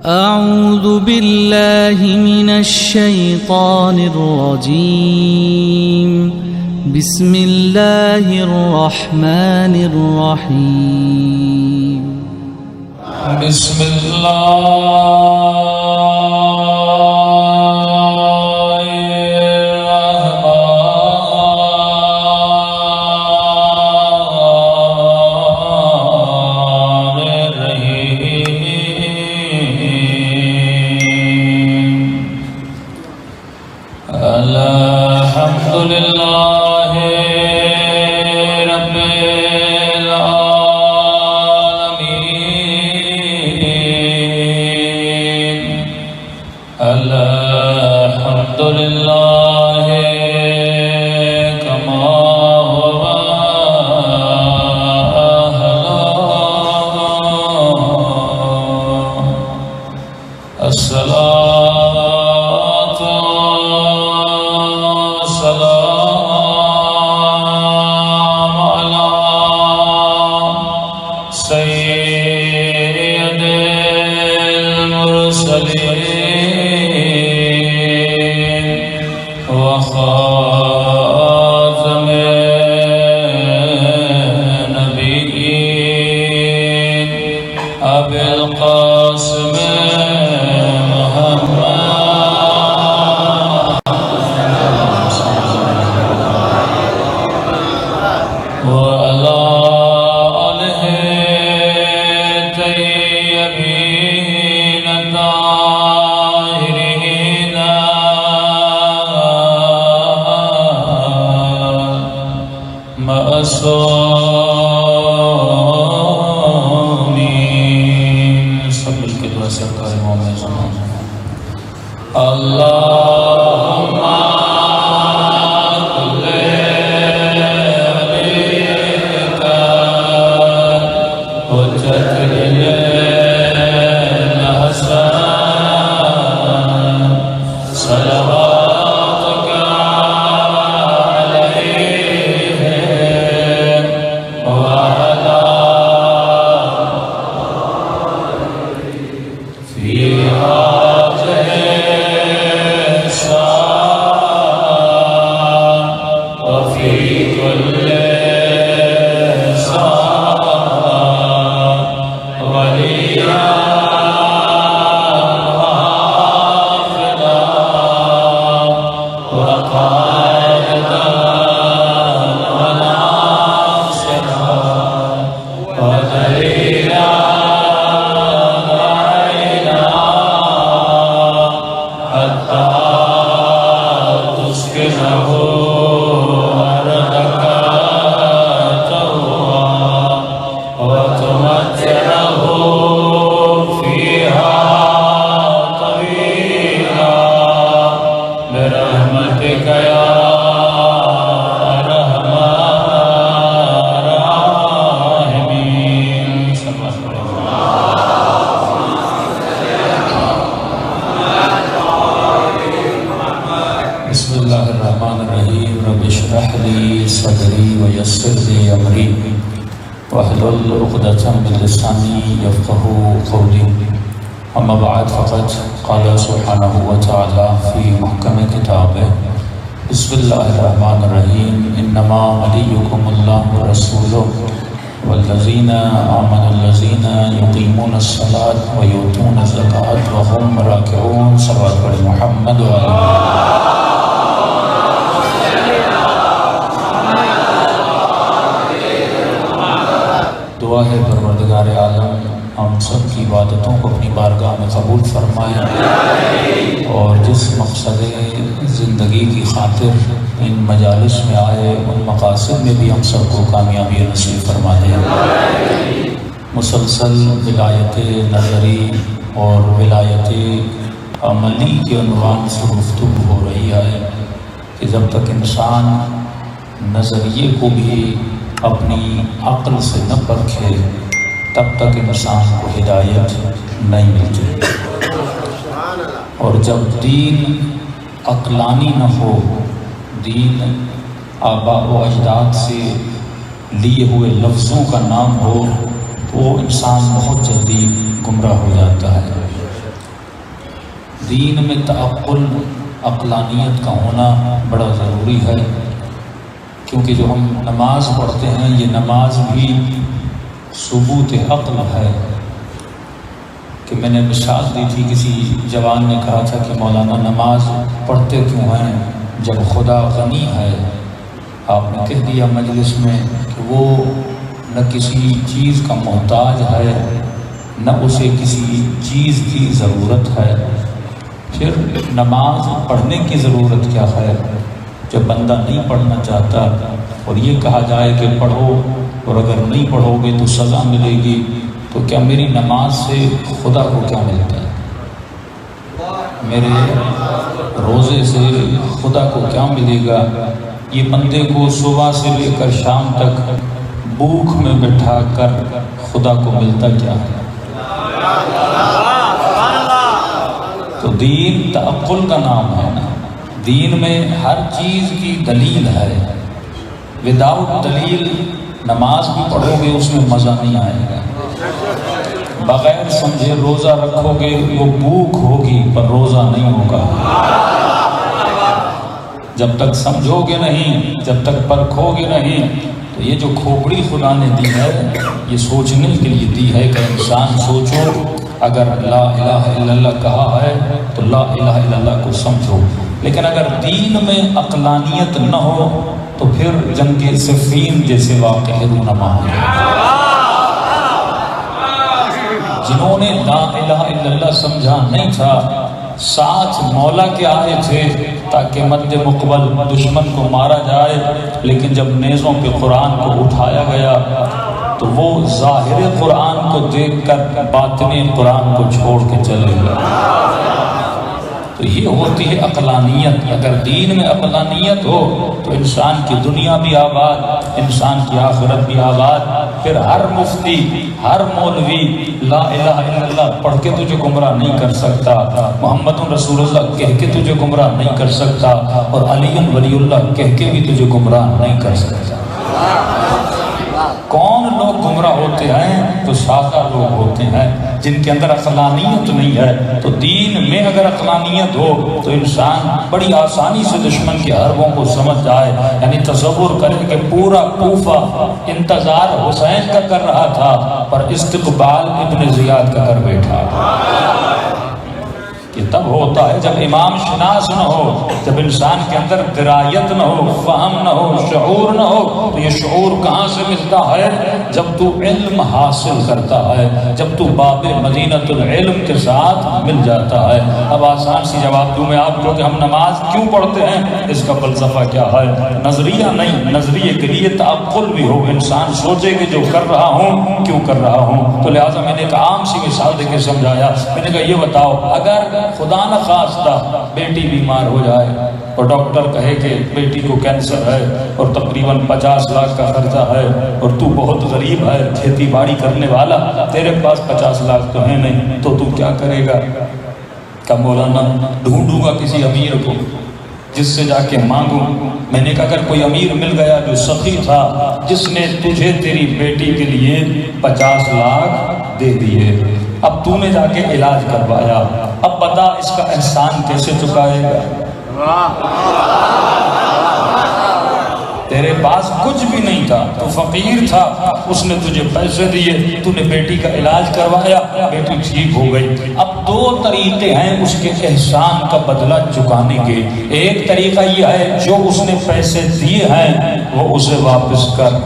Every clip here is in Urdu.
أعوذ بالله من الشيطان الرجيم بسم الله الرحمن الرحيم بسم الله اما بعد فقد قال سبحانہ وتعالی فی محکم کتابہ بسم اللہ الرحمن الرحیم انما ولیکم اللہ ورسولہ والذین آمنوا الذین یقیمون الصلاة ویؤتون الزکاة وهم راکعون. صلوات پڑھ محمد وعلی دعا ہے پروردگار عالم ہم سب کی عبادتوں کو اپنی بارگاہ میں قبول فرمائیں اور جس مقصد زندگی کی خاطر ان مجالس میں آئے ان مقاصد میں بھی ہم سب کو کامیابی نصیب فرما دیں. مسلسل ولایت نظری اور ولایت عملی کے عنوان سے گفتگو ہو رہی ہے کہ جب تک انسان نظریے کو بھی اپنی عقل سے نہ پرکھے تب تک انسان کو ہدایت نہیں ملتی، اور جب دین عقلانی نہ ہو، دین آباء و اجداد سے لیے ہوئے لفظوں کا نام ہو، تو وہ انسان بہت جلدی گمراہ ہو جاتا ہے. دین میں تعقل، عقلانیت کا ہونا بڑا ضروری ہے، کیونکہ جو ہم نماز پڑھتے ہیں یہ نماز بھی ثبوت عقل ہے۔ کہ میں نے مثال دی تھی، کسی جوان نے کہا تھا کہ مولانا نماز پڑھتے کیوں ہیں جب خدا غنی ہے؟ آپ نے کہہ دیا مجلس میں کہ وہ نہ کسی چیز کا محتاج ہے، نہ اسے کسی چیز کی ضرورت ہے، پھر نماز پڑھنے کی ضرورت کیا ہے جب بندہ نہیں پڑھنا چاہتا اور یہ کہا جائے کہ پڑھو اور اگر نہیں پڑھو گے تو سزا ملے گی، تو کیا میری نماز سے خدا کو کیا ملتا ہے؟ میرے روزے سے خدا کو کیا ملے گا؟ یہ بندے کو صبح سے لے کر شام تک بھوک میں بٹھا کر خدا کو ملتا کیا ہے؟ تو دین تعقل کا نام ہے نا، دین میں ہر چیز کی دلیل ہے، وداؤٹ دلیل نماز بھی پڑھو گے اس میں مزہ نہیں آئے گا، بغیر سمجھے روزہ رکھو گے وہ بھوک ہوگی پر روزہ نہیں ہوگا، جب تک سمجھو گے نہیں، جب تک پرکھو گے نہیں۔ تو یہ جو کھوپڑی خدا نے دی ہے یہ سوچنے کے لیے دی ہے کہ انسان سوچو، اگر لا الہ الا اللہ کہا ہے تو لا الہ الا اللہ کو سمجھو، لیکن اگر دین میں عقلانیت نہ ہو تو پھر جنگ صفین جیسے واقعہ رونما ہو۔ جنہوں نے لا الہ الا اللہ سمجھا نہیں تھا، ساتھ مولا کے آئے تھے تاکہ مد مقبل دشمن کو مارا جائے، لیکن جب نیزوں پہ قرآن کو اٹھایا گیا تو وہ ظاہر قرآن کو دیکھ کر باطن قرآن کو چھوڑ کے چلے گئے۔ تو یہ ہوتی ہے عقلانیت۔ اگر دین میں عقلانیت ہو تو انسان کی دنیا بھی آباد، انسان کی آخرت بھی آباد۔ پھر ہر مفتی، ہر مولوی لا الہ الا اللہ پڑھ کے تجھے گمراہ نہیں کر سکتا، محمد رسول اللہ کہہ کے تجھے گمراہ نہیں کر سکتا، اور علی ولی اللہ کہہ کے بھی تجھے گمراہ نہیں کر سکتا۔ کون لوگ گمراہ ہوتے ہیں؟ تو سادہ لوگ ہوتے ہیں جن کے اندر عقلانیت نہیں ہے۔ تو دین میں اگر عقلانیت ہو تو انسان بڑی آسانی سے دشمن کے حربوں کو سمجھ جائے۔ یعنی تصور کریں کہ پورا کوفہ انتظار حسین کا کر رہا تھا پر استقبال ابن زیاد کا کر بیٹھا۔ یہ تب ہوتا ہے جب امام شناس نہ ہو، جب انسان کے اندر درایت نہ ہو، فہم نہ ہو، شعور نہ ہو۔ تو یہ شعور کہاں سے ملتا ہے؟ جب تو علم حاصل کرتا ہے، جب تو باب مدینۃ العلم کے ساتھ مل جاتا ہے۔ اب آسان سی جواب دوں میں آپ کو کہ ہم نماز کیوں پڑھتے ہیں، اس کا فلسفہ کیا ہے؟ نظریہ نہیں، نظریے کے لیے تعقل بھی ہو، انسان سوچے کہ جو کر رہا ہوں کیوں کر رہا ہوں۔ تو لہٰذا میں نے ایک عام سی مثال دے کے سمجھایا۔ میں نے کہا یہ بتاؤ، اگر خدا نہ خواستہ بیٹی بیمار ہو جائے اور ڈاکٹر کہے کہ بیٹی کو کینسر ہے اور تقریباً 50 لاکھ کا خرچہ ہے، اور تو بہت غریب ہے، کھیتی باڑی کرنے والا، تیرے پاس 50 لاکھ تو ہے نہیں، تو کیا کرے گا؟ کہ مولانا ڈھونڈوں گا کسی امیر کو جس سے جا کے مانگوں۔ میں نے کہا اگر کوئی امیر مل گیا جو سخی تھا، جس نے تجھے تیری بیٹی کے لیے 50 لاکھ دے دیے، اب تو نے جا کے علاج کروایا، اب بتا اس کا احسان کیسے چکائے گا؟ تیرے پاس کچھ بھی نہیں تھا، تو فقیر تھا، اس نے تجھے پیسے دیے، تو نے بیٹی کا علاج کروایا، بیٹی ٹھیک ہو گئی۔ اب 2 طریقے ہیں اس کے احسان کا بدلہ چکانے کے۔ ایک طریقہ یہ ہے جو اس نے پیسے دیے ہیں وہ اسے واپس کر،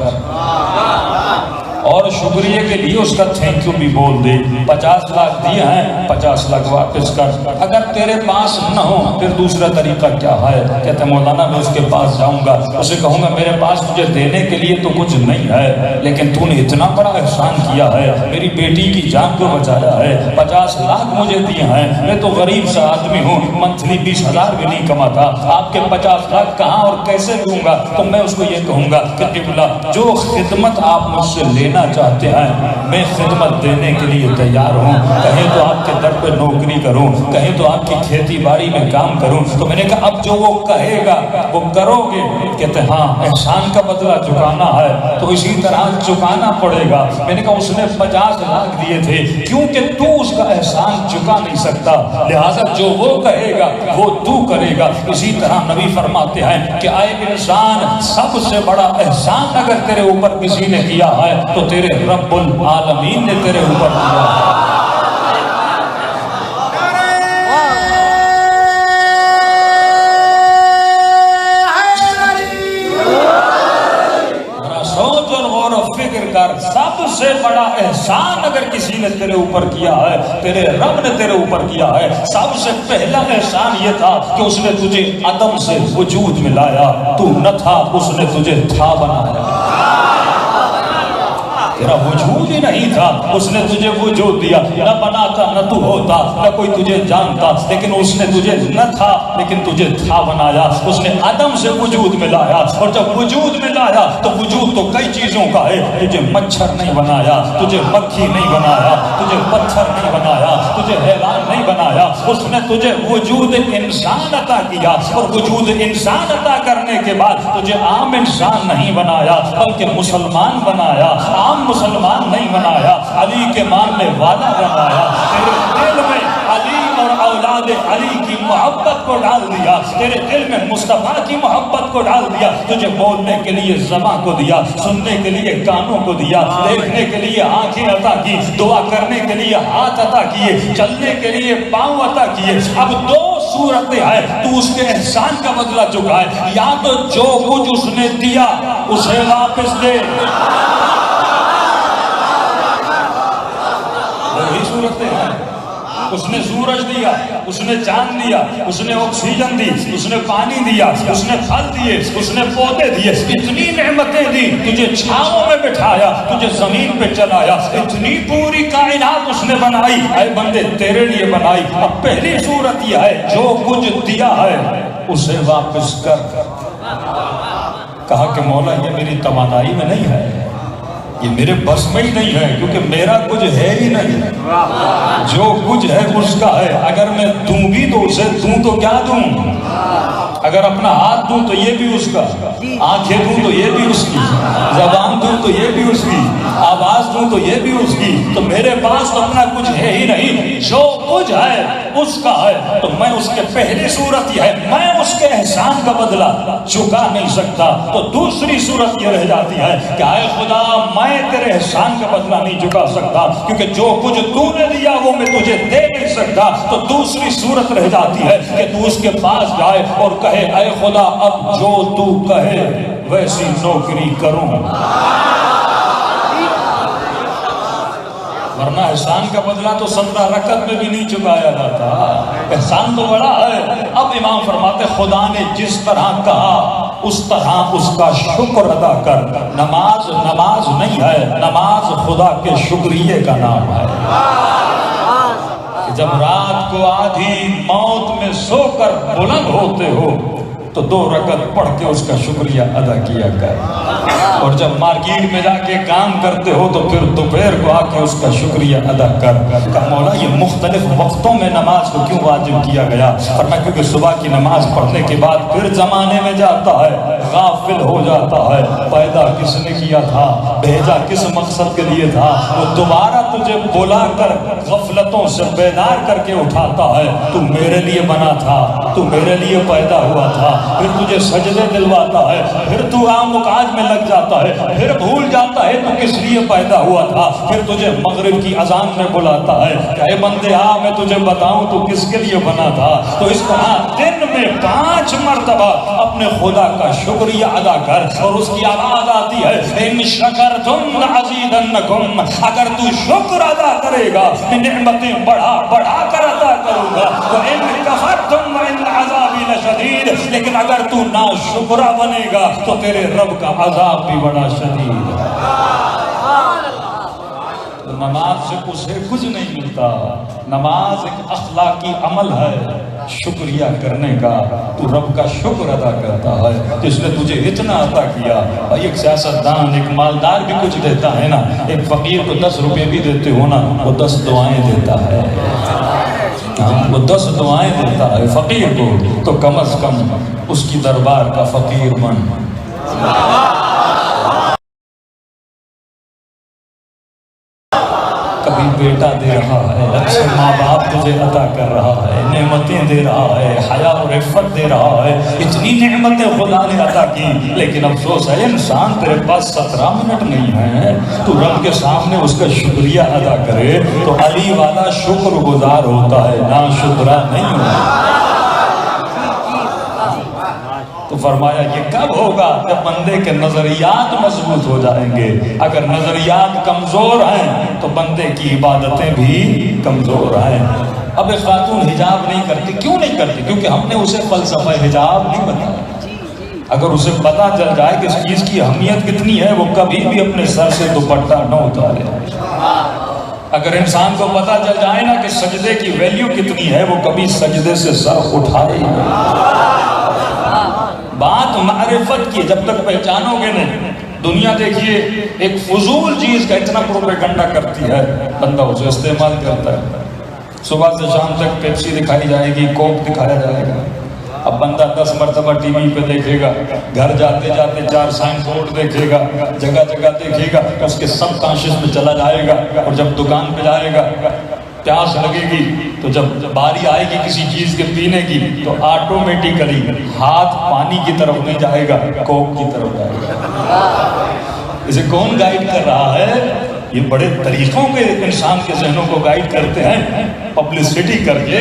اور شکریہ کے لیے اس کا تھینک یو بھی بول دے۔ 50 لاکھ دیے ہیں، 50 لاکھ واپس کر۔ اگر تیرے پاس نہ ہو پھر دوسرا طریقہ کیا ہے؟ کہتے ہیں مولانا میں اس کے پاس جاؤں گا، اسے کہوں گا میرے پاس تجھے دینے کے لیے تو کچھ نہیں ہے، لیکن تو نے اتنا بڑا احسان کیا ہے، میری بیٹی کی جان کو بچایا ہے، 50 لاکھ مجھے دیے ہیں، میں تو غریب سا آدمی ہوں، منتھلی 20,000 بھی نہیں کماتا، آپ کے 50 لاکھ کہاں اور کیسے دوں گا؟ تو میں اس کو یہ کہوں گا کہ قبلہ جو خدمت آپ مجھ سے لینا چاہتے ہیں میں خدمت دینے کے لیے تیار ہوں، کہیں تو آپ کے در پہ نوکری کروں، کہیں تو آپ کی کھیتی باڑی میں کام کروں۔ تو میں نے کہا اب جو وہ کہے گا وہ کرو گے؟ کہتے ہاں، احسان کا بدلہ چکانا ہے تو اسی طرح چکانا پڑے گا۔ میں نے کہا اس نے 50 لاکھ دیے تھے، کیونکہ تو اس کا احسان چکا نہیں سکتا، لہٰذا جو وہ کہے گا وہ تو کرے گا۔ اسی طرح نبی فرماتے ہیں کہ اے انسان، سب سے بڑا احسان اگر تیرے اوپر کسی نے کیا ہے تو تیرے رب العالمین نے تیرے اوپر کیا ہے۔ سب سے بڑا احسان اگر کسی نے تیرے اوپر کیا ہے، تیرے رب نے تیرے اوپر کیا ہے، سب سے پہلا احسان یہ تھا کہ اس نے تجھے عدم سے وجود میں لایا، تو نہ تھا، اس نے تجھے تھا بنایا۔ تیرا وجود ہی نہیں تھا، اس نے تجھے وجود دیا، نہ بناتا نہ تو ہوتا، نہ کوئی تجھے جانتا، لیکن اس نے تجھے نہ تھا لیکن تجھے تھا بنایا۔ اس نے عدم سے وجود میں لایا، اور جب وجود میں لایا تو وجود تو کئی چیزوں کا ہے، تجھے مچھر نہیں بنایا، تجھے مکھی نہیں بنایا، تجھے پتھر نہیں بنایا، تجھے حیوان نہیں بنایا، اس نے تجھے وجود انسان عطا کیا، اور وجود انسان عطا کرنے کے بعد تجھے عام انسان نہیں بنایا بلکہ مسلمان بنایا، عام مسلمان نہیں بنایا، علی کے ماننے والا بنایا، تیرے دل میں علی اور اولاد علی کی محبت کو ڈال دیا، تیرے دل میں مصطفیٰ کی محبت کو ڈال دیا، تجھے بولنے کے لیے زبان کو دیا، سننے کے لیے کانوں کو دیا، دیکھنے کے لیے آنکھیں عطا کی، دعا کرنے کے لیے ہاتھ عطا کیے، چلنے کے لیے پاؤں عطا کیے۔ اب دو صورتیں ہیں، تو اس کے احسان کا بدلہ چکائے، یا تو جو کچھ اس نے دیا اسے واپس دے، وہی صورتیں ہیں۔ اس نے سورج دیا، اس نے چاند دیا، اس نے آکسیجن دی، اس نے پانی دیا، اس نے پھل دیے، اس نے پودے دیے، اتنی نعمتیں دی، تجھے چھاؤں میں بٹھایا، تجھے زمین پہ چلایا، اتنی پوری کائنات اس نے بنائی، اے بندے تیرے لیے بنائی۔ اب پہلی صورت یہ ہے جو کچھ دیا ہے اسے واپس کر۔ کہا کہ مولا یہ میری توانائی میں نہیں ہے، یہ میرے بس میں ہی نہیں ہے، کیونکہ میرا کچھ ہے ہی نہیں، جو کچھ ہے اس کا ہے۔ اگر میں دوں بھی تو اسے دوں تو کیا دوں؟ اگر اپنا ہاتھ دوں تو یہ بھی اس کا، آنکھیں دوں تو یہ بھی اس کی، زبان دوں تو یہ بھی اس کی، آواز دوں تو یہ بھی اس کی، تو میرے پاس تو اپنا کچھ ہے ہی نہیں، جو کچھ ہے اس کا ہے۔ تو میں اس کے پہلی صورت یہ ہے میں اس کے احسان کا بدلہ چکا نہیں سکتا، تو دوسری صورت یہ رہ جاتی ہے کہ اے خدا میں تیرے احسان کا بدلہ نہیں چکا سکتا، کیونکہ جو کچھ تو نے دیا وہ میں تجھے دے نہیں سکتا۔ تو دوسری صورت رہ جاتی ہے کہ تو اس کے پاس جائے اور کہے اے خدا اب جو تو کہے ویسی نوکری کروں، ورنہ احسان کا بدلہ تو 17 رکعت میں بھی نہیں چکایا جاتا، احسان تو بڑا ہے۔ اب امام فرماتے خدا نے جس طرح کہا اس طرح اس کا شکر ادا کر۔ نماز نماز نہیں ہے، نماز خدا کے شکریہ کا نام ہے۔ جب رات کو آدھی موت میں سو کر بلند ہوتے ہو تو 2 رکعت پڑھ کے اس کا شکریہ ادا کیا کر، اور جب مارکیٹ میں جا کے کام کرتے ہو تو پھر دوپہر کو آ کے اس کا شکریہ ادا کر۔ کہ مولا یہ مختلف وقتوں میں نماز کو کیوں واجب کیا گیا؟ فرمایا کیونکہ صبح کی نماز پڑھنے کے بعد پھر زمانے میں جاتا ہے، غافل ہو جاتا ہے، پیدا کس نے کیا تھا، بھیجا کس مقصد کے لیے تھا، وہ دوبارہ تجھے بلا کر غفلتوں سے بیدار کر کے اٹھاتا ہے، تو میرے لیے بنا تھا، تو میرے لیے پیدا ہوا تھا، پھر تجھے سجدے دلواتا ہے، پھر تو عام مقاج میں لگ جاتا ہے، پھر بھول جاتا ہے تو کس لیے پیدا ہوا تھا، پھر تجھے مغرب کی اذان میں بلاتا ہے کہ اے بندے آ میں تجھے بتاؤں تو کس کے لیے بنا تھا۔ تو اس طرح دن میں 5 مرتبہ اپنے خدا کا شکریہ ادا کر، اور اس کی آواز آتی ہے ان شکرتم لازیدنکم، اگر تو شکر ادا کرے گا نعمتیں بڑھا بڑھا کر ادا کروں گا، تو ان کفرتم وان عذابی لشدید، لیکن اگر تو ناشکرا بنے گا تو تیرے رب کا عذاب بھی بڑا شدید ہے۔ نماز سے اسے کچھ نہیں ملتا، نماز ایک اخلاقی عمل ہے، شکریہ کرنے کا، تو رب کا شکر ادا کرتا ہے جس نے تجھے اتنا عطا کیا۔ اور ایک سیاستدان، ایک مالدار بھی کچھ دیتا ہے نا، ایک فقیر کو 10 روپے بھی دیتے ہو نا، وہ 10 دعائیں دیتا ہے، وہ 10 دعائیں دیتا ہے فقیر کو، تو کم از کم اس کی دربار کا فقیر بن۔ کبھی بیٹا دے رہا ہے، اچھے ماں باپ تجھے عطا کر رہا ہے، نعمتیں دے رہا ہے، حیا اور عفت دے رہا ہے، اتنی نعمتیں خدا نے عطا کی، لیکن افسوس ہے انسان تیرے پاس 17 منٹ نہیں ہے، تو رب کے سامنے اس کا شکریہ ادا کرے تو علی والا شکر گزار ہوتا ہے، نا شکرا نہیں ہوتا۔ تو فرمایا یہ کب ہوگا؟ جب بندے کے نظریات مضبوط ہو جائیں گے۔ اگر نظریات کمزور ہیں تو بندے کی عبادتیں بھی کمزور ہیں۔ اب ایک خاتون حجاب نہیں کرتی، کیوں نہیں کرتی؟ کیونکہ ہم نے اسے فلسفہ حجاب نہیں بتایا۔ اگر اسے پتا چل جائے کہ اس چیز کی اہمیت کتنی ہے، وہ کبھی بھی اپنے سر سے دوپٹہ نہ اتارے۔ اگر انسان کو پتا چل جائے نا کہ سجدے کی ویلیو کتنی ہے، وہ کبھی سجدے سے سر اٹھائے نہیں۔ بات معرفت کی، جب تک پہچانو گے نہیں۔ دنیا دیکھیے ایک فضول چیز کا اتنا پروپیگنڈا کرتی ہے، بندہ اسے استعمال کرتا ہے۔ صبح سے شام تک پیپسی دکھائی جائے گی، کوک دکھایا جائے گا، اب بندہ 10 مرتبہ ٹی وی پہ دیکھے گا، گھر جاتے جاتے 4 سائن بورڈ دیکھے گا، جگہ جگہ دیکھے گا، اس کے سب کانشیس میں چلا جائے گا، اور جب دکان پہ جائے گا پیاس لگے گی تو جب باری آئے گی کسی چیز کے پینے کی تو آٹومیٹیکلی ہاتھ پانی کی طرف نہیں جائے گا، کوک کی طرف جائے گا۔ اسے کون گائیڈ کر رہا ہے؟ یہ بڑے طریقوں کے انسان کے ذہنوں کو گائیڈ کرتے ہیں، پبلسٹی کر کے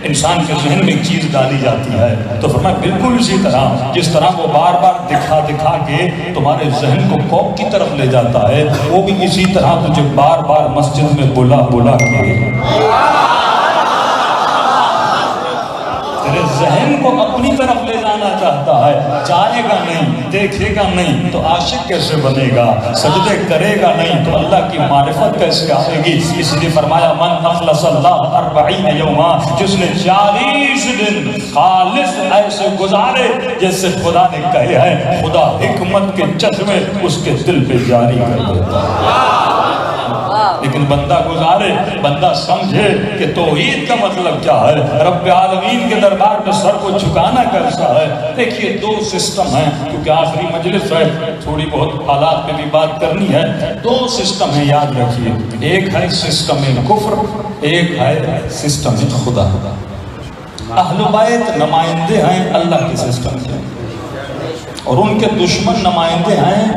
انسان کے ذہن میں ایک چیز ڈالی جاتی ہے۔ تو فرمایا بالکل اسی طرح جس طرح وہ بار بار دکھا دکھا کے تمہارے ذہن کو کوک کی طرف لے جاتا ہے، وہ بھی اسی طرح تجھے بار بار مسجد میں بلا بلا کے تیرے ذہن کو اپنی طرف لے جانا چاہتا ہے۔ جائے گا نہیں، دیکھے گا نہیں تو عاشق کیسے بنے گا؟ سجدے کرے گا نہیں تو اللہ کی معرفت کیسے آئے گی؟ اس لیے فرمایا من اخلص اللہ 40 یوما، جس نے 40 دن خالص ایسے گزارے جیسے خدا نے کہے ہے، خدا حکمت کے چشمے اس کے دل پہ جاری کر دیتا ہے۔ لیکن بندہ گزارے، بندہ سمجھے کہ توحید کا مطلب کیا ہے، رب العالمین کے دربار میں سر کو جھکانا کیسا ہے۔ دیکھیے 2 سسٹم ہیں، کیونکہ آخری مجلس ہے، تھوڑی بہت حالات پہ بھی بات کرنی ہے۔ 2 سسٹم ہیں، یاد رکھیے، ایک ہے سسٹم کفر، ایک ہے سسٹم خدا۔ اہل بیت نمائندے ہیں اللہ کے سسٹم کے، اور ان کے دشمن نمائندے ہیں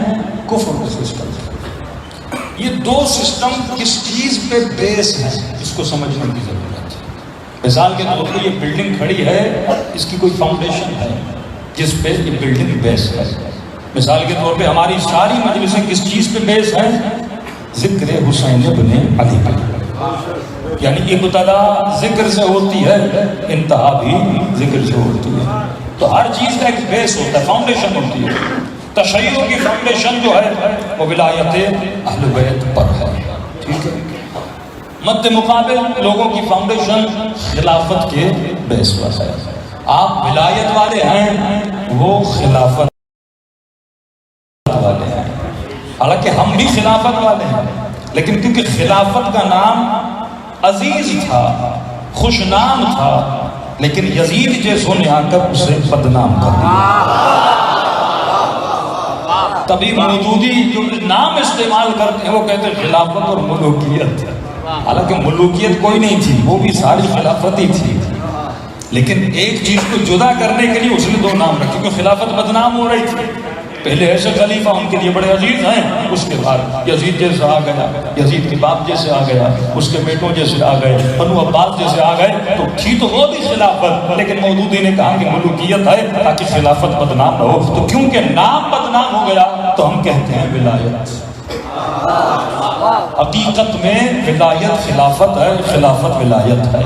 کفر کے سسٹم کے۔ یہ 2 سسٹم کس چیز پہ بیس ہے، اس کو سمجھنے کی ضرورت ہے۔ مثال کے طور پہ یہ بلڈنگ کھڑی ہے، اس کی کوئی فاؤنڈیشن ہے جس پہ یہ بلڈنگ بیس ہے۔ مثال کے طور پہ ہماری ساری مجلسیں کس چیز پہ بیس ہیں؟ ذکر حسین ابن علی پہ، یعنی ابتدا ذکر سے ہوتی ہے، انتہا بھی ذکر سے ہوتی ہے۔ تو ہر چیز کا ایک بیس ہوتا ہے، فاؤنڈیشن ہوتی ہے۔ تشیع کی فاؤنڈیشن جو ہے وہ ولایت اہل بیت پر ہے، ٹھیک ہے۔ مد مقابل لوگوں کی فاؤنڈیشن خلافت کے بیس پر ہے۔ آپ ولایت والے ہیں، وہ خلافت والے ہیں۔ حالانکہ ہم بھی خلافت والے ہیں، لیکن کیونکہ خلافت کا نام عزیز تھا، خوش نام تھا، لیکن یزید جیسوں نے آ کر اسے بدنام کر دیا۔ تبھی مودودی جو نام استعمال کرتے ہیں وہ کہتے ہیں خلافت اور ملوکیت، حالانکہ ملوکیت کوئی نہیں تھی، وہ بھی ساری خلافت ہی تھی، لیکن ایک چیز کو جدا کرنے کے لیے اس نے 2 نام رکھے، کیونکہ خلافت بدنام ہو رہی تھی۔ پہلے ایسے خلیفہ ان کے لیے بڑے عزیز ہیں، اس کے بعد یزید جیسا آ گیا، یزید کے باپ جیسے آ گیا، اس کے بیٹوں جیسے آ گئے، بنو عباس جیسے آ گئے، تو تھی تو وہ بھی خلافت، لیکن مودودی نے کہا کہ ملوکیت ہے تاکہ خلافت بدنام نہ ہو، تو کیونکہ نام بدنام ہو گیا تو ہم کہتے ہیں ولایت۔ حقیقت میں ولایت خلافت ہے، خلافت ولایت ہے۔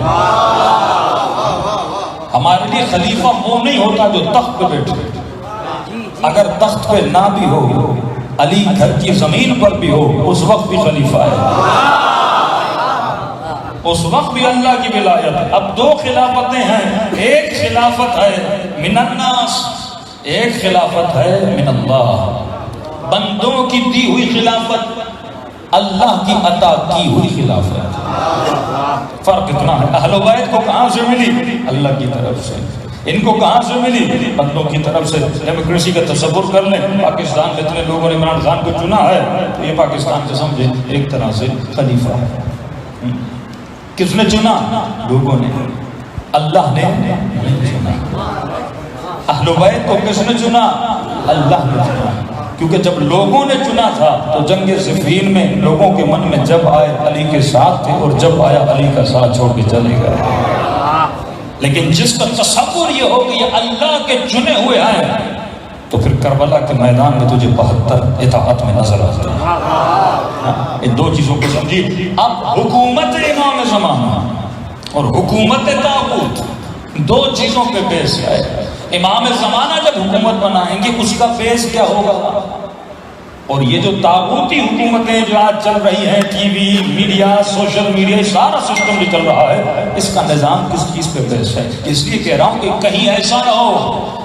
ہمارے لیے خلیفہ وہ نہیں ہوتا جو تخت پہ بیٹھے، اگر تخت پہ نہ بھی ہو، علی گھر کی زمین پر بھی ہو، اس وقت بھی خلیفہ ہے۔ اس وقت بھی اللہ کی ولایت ہے۔ اب دو خلافتیں ہیں، ایک خلافت ہے من الناس، ایک خلافت ہے من اللہ، بندوں کی دی ہوئی خلافت، اللہ کی عطا کی ہوئی خلافت۔ فرق اتنا ہے۔ اہل بیت کو کہاں سے ملی؟ اللہ کی طرف سے۔ ان کو کہاں سے ملی؟ بندوں کی طرف سے۔ ڈیموکریسی کا تصور کر لیں، پاکستان میں اتنے لوگوں نے عمران خان کو چنا ہے تو یہ پاکستان کے سمجھے ایک طرح سے خلیفہ ہے۔ کس نے چنا؟ لوگوں نے، اللہ نے نہیں چنا۔ اہل بیت کو کس نے چنا؟ اللہ نے چنا، کیونکہ جب لوگوں نے چنا تھا تو جنگ صفین میں لوگوں کے من میں جب آئے علی کے ساتھ تھے، اور جب آیا علی کا ساتھ چھوڑ کے چلے گئے۔ لیکن جس کا تصور یہ ہو کہ یہ اللہ کے چنے ہوئے ہیں، تو پھر کربلا کے میدان میں تجھے 72 اطاعت میں نظر آتا ہے۔ ان دو چیزوں کو سمجھیے۔ اب حکومت امام زمانہ اور حکومت طاغوت دو چیزوں پہ بیس ہے۔ امام زمانہ جب حکومت بنائیں گے اس کا بیس کیا ہوگا؟ اور یہ جو طاغوتی حکومتیں جو آج چل رہی ہیں، T V, media, social media, سارا سسٹم جو چل رہا ہے، اس کا نظام کس چیز پہ بیس ہے؟ اس لیے کہہ رہا ہوں کہ کہیں ایسا نہ ہو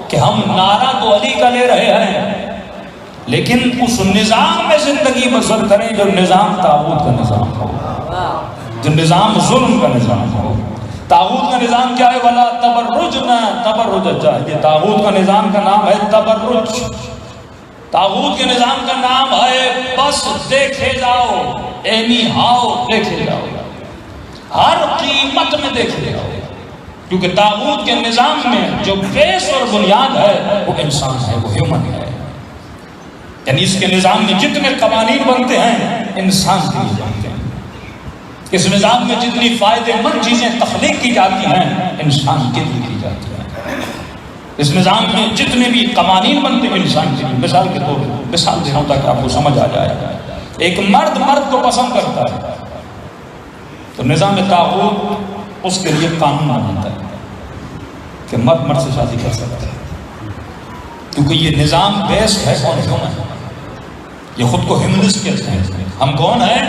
کہ ہم نعرہ تو علی کا لے رہے ہیں لیکن اس نظام میں زندگی بسر کریں جو نظام طاغوت کا نظام ہو، جو نظام ظلم کا نظام ہو۔ طاغوت کا نظام کیا ہے؟ ولا تبرجنا تبرج الجاہلیہ۔ طاغوت کا نظام کا نام ہے تبرج۔ طاغوت کے نظام کا نام ہے بس دیکھے جاؤ، اینی ہاؤ دیکھے جاؤ، ہر قیمت میں دیکھے جاؤ، کیونکہ طاغوت کے نظام میں جو بیس اور بنیاد ہے وہ انسان ہے، وہ ہیومن ہے۔ یعنی اس کے نظام میں جتنے قوانین بنتے ہیں انسان کے لیے بنتے ہیں، اس نظام میں جتنی فائدے مند چیزیں تخلیق کی جاتی ہیں انسان کے لیے کی جاتی ہیں، اس نظام میں جتنے بھی قوانین بنتے ہیں انسان کے لیے۔ مثال کے طور پر مثال دے رہا ہوں تاکہ آپ کو سمجھ آ جائے۔ ایک مرد مرد کو پسند کرتا ہے تو نظام طاغوت اس کے لیے قانون بناتا ہے کہ مرد مرد سے شادی کر سکتا ہے، کیونکہ یہ نظام بیس ہے کون ہیومن، یہ خود کو ہیومنسٹ کہتے ہیں۔ ہم کون ہیں؟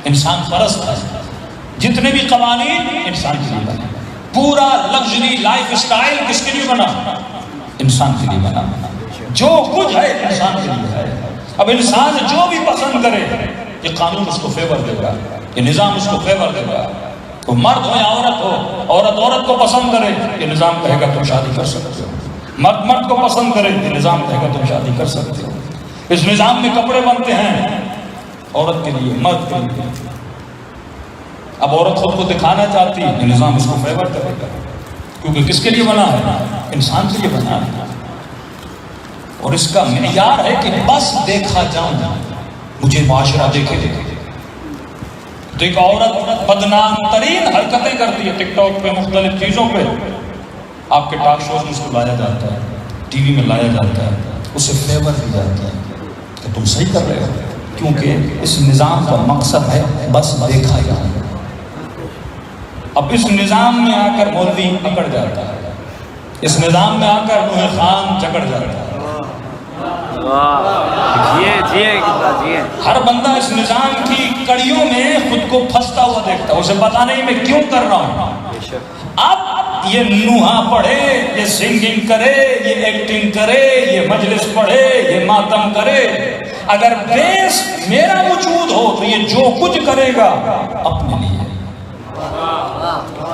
انسان پرست ہے۔ جتنے بھی قوانین انسان کے لیے بنے، پورا لگژری لائف اسٹائل کس کے لیے بنا؟ انسان کے لیے بنا۔ جو کچھ ہے انسان کے لیے ہے۔ اب انسان جو بھی پسند کرے یہ قانون اس کو فیور دے گا، یہ نظام اس کو فیور دے گا۔ تو مرد ہو یا عورت ہو، عورت عورت کو پسند کرے یہ نظام کہے گا تم شادی کر سکتے ہو، مرد مرد کو پسند کرے یہ نظام کہے گا تم شادی کر سکتے ہو۔ اس نظام میں کپڑے بنتے ہیں عورت کے لیے، مرد کے لیے۔ اب عورت خود کو دکھانا چاہتی ہے یہ نظام اس کو فیور کرے گا، کیونکہ کس کے لیے بنا ہے؟ انسان کے لیے بنا ہے۔ اور اس کا معیار ہے کہ بس دیکھا جاؤں، مجھے معاشرہ دیکھے۔ تو ایک عورت بدنام ترین حرکتیں کرتی ہے ٹک ٹاک پہ، مختلف چیزوں پہ، آپ کے ٹاک شوز میں اس کو لایا جاتا ہے، ٹی وی میں لایا جاتا ہے، اسے فیور دی جاتا ہے کہ تم صحیح کر رہے ہو، کیونکہ اس نظام کا مقصد ہے بس دیکھا جائے۔ اب اس نظام میں آ کر مولوی پکڑ جاتا ہے، اس نظام میں آ کر نوح خان چکڑ جاتا ہے، ہر بندہ اس نظام کی کڑیوں میں خود کو پھنستا ہوا دیکھتا ہے، اسے پتا نہیں میں کیوں کر رہا ہوں۔ اب یہ نوحہ پڑھے، یہ سنگنگ کرے، یہ ایکٹنگ کرے، یہ مجلس پڑھے، یہ ماتم کرے، اگر بیس میرا وجود ہو تو یہ جو کچھ کرے گا اپنے لیے،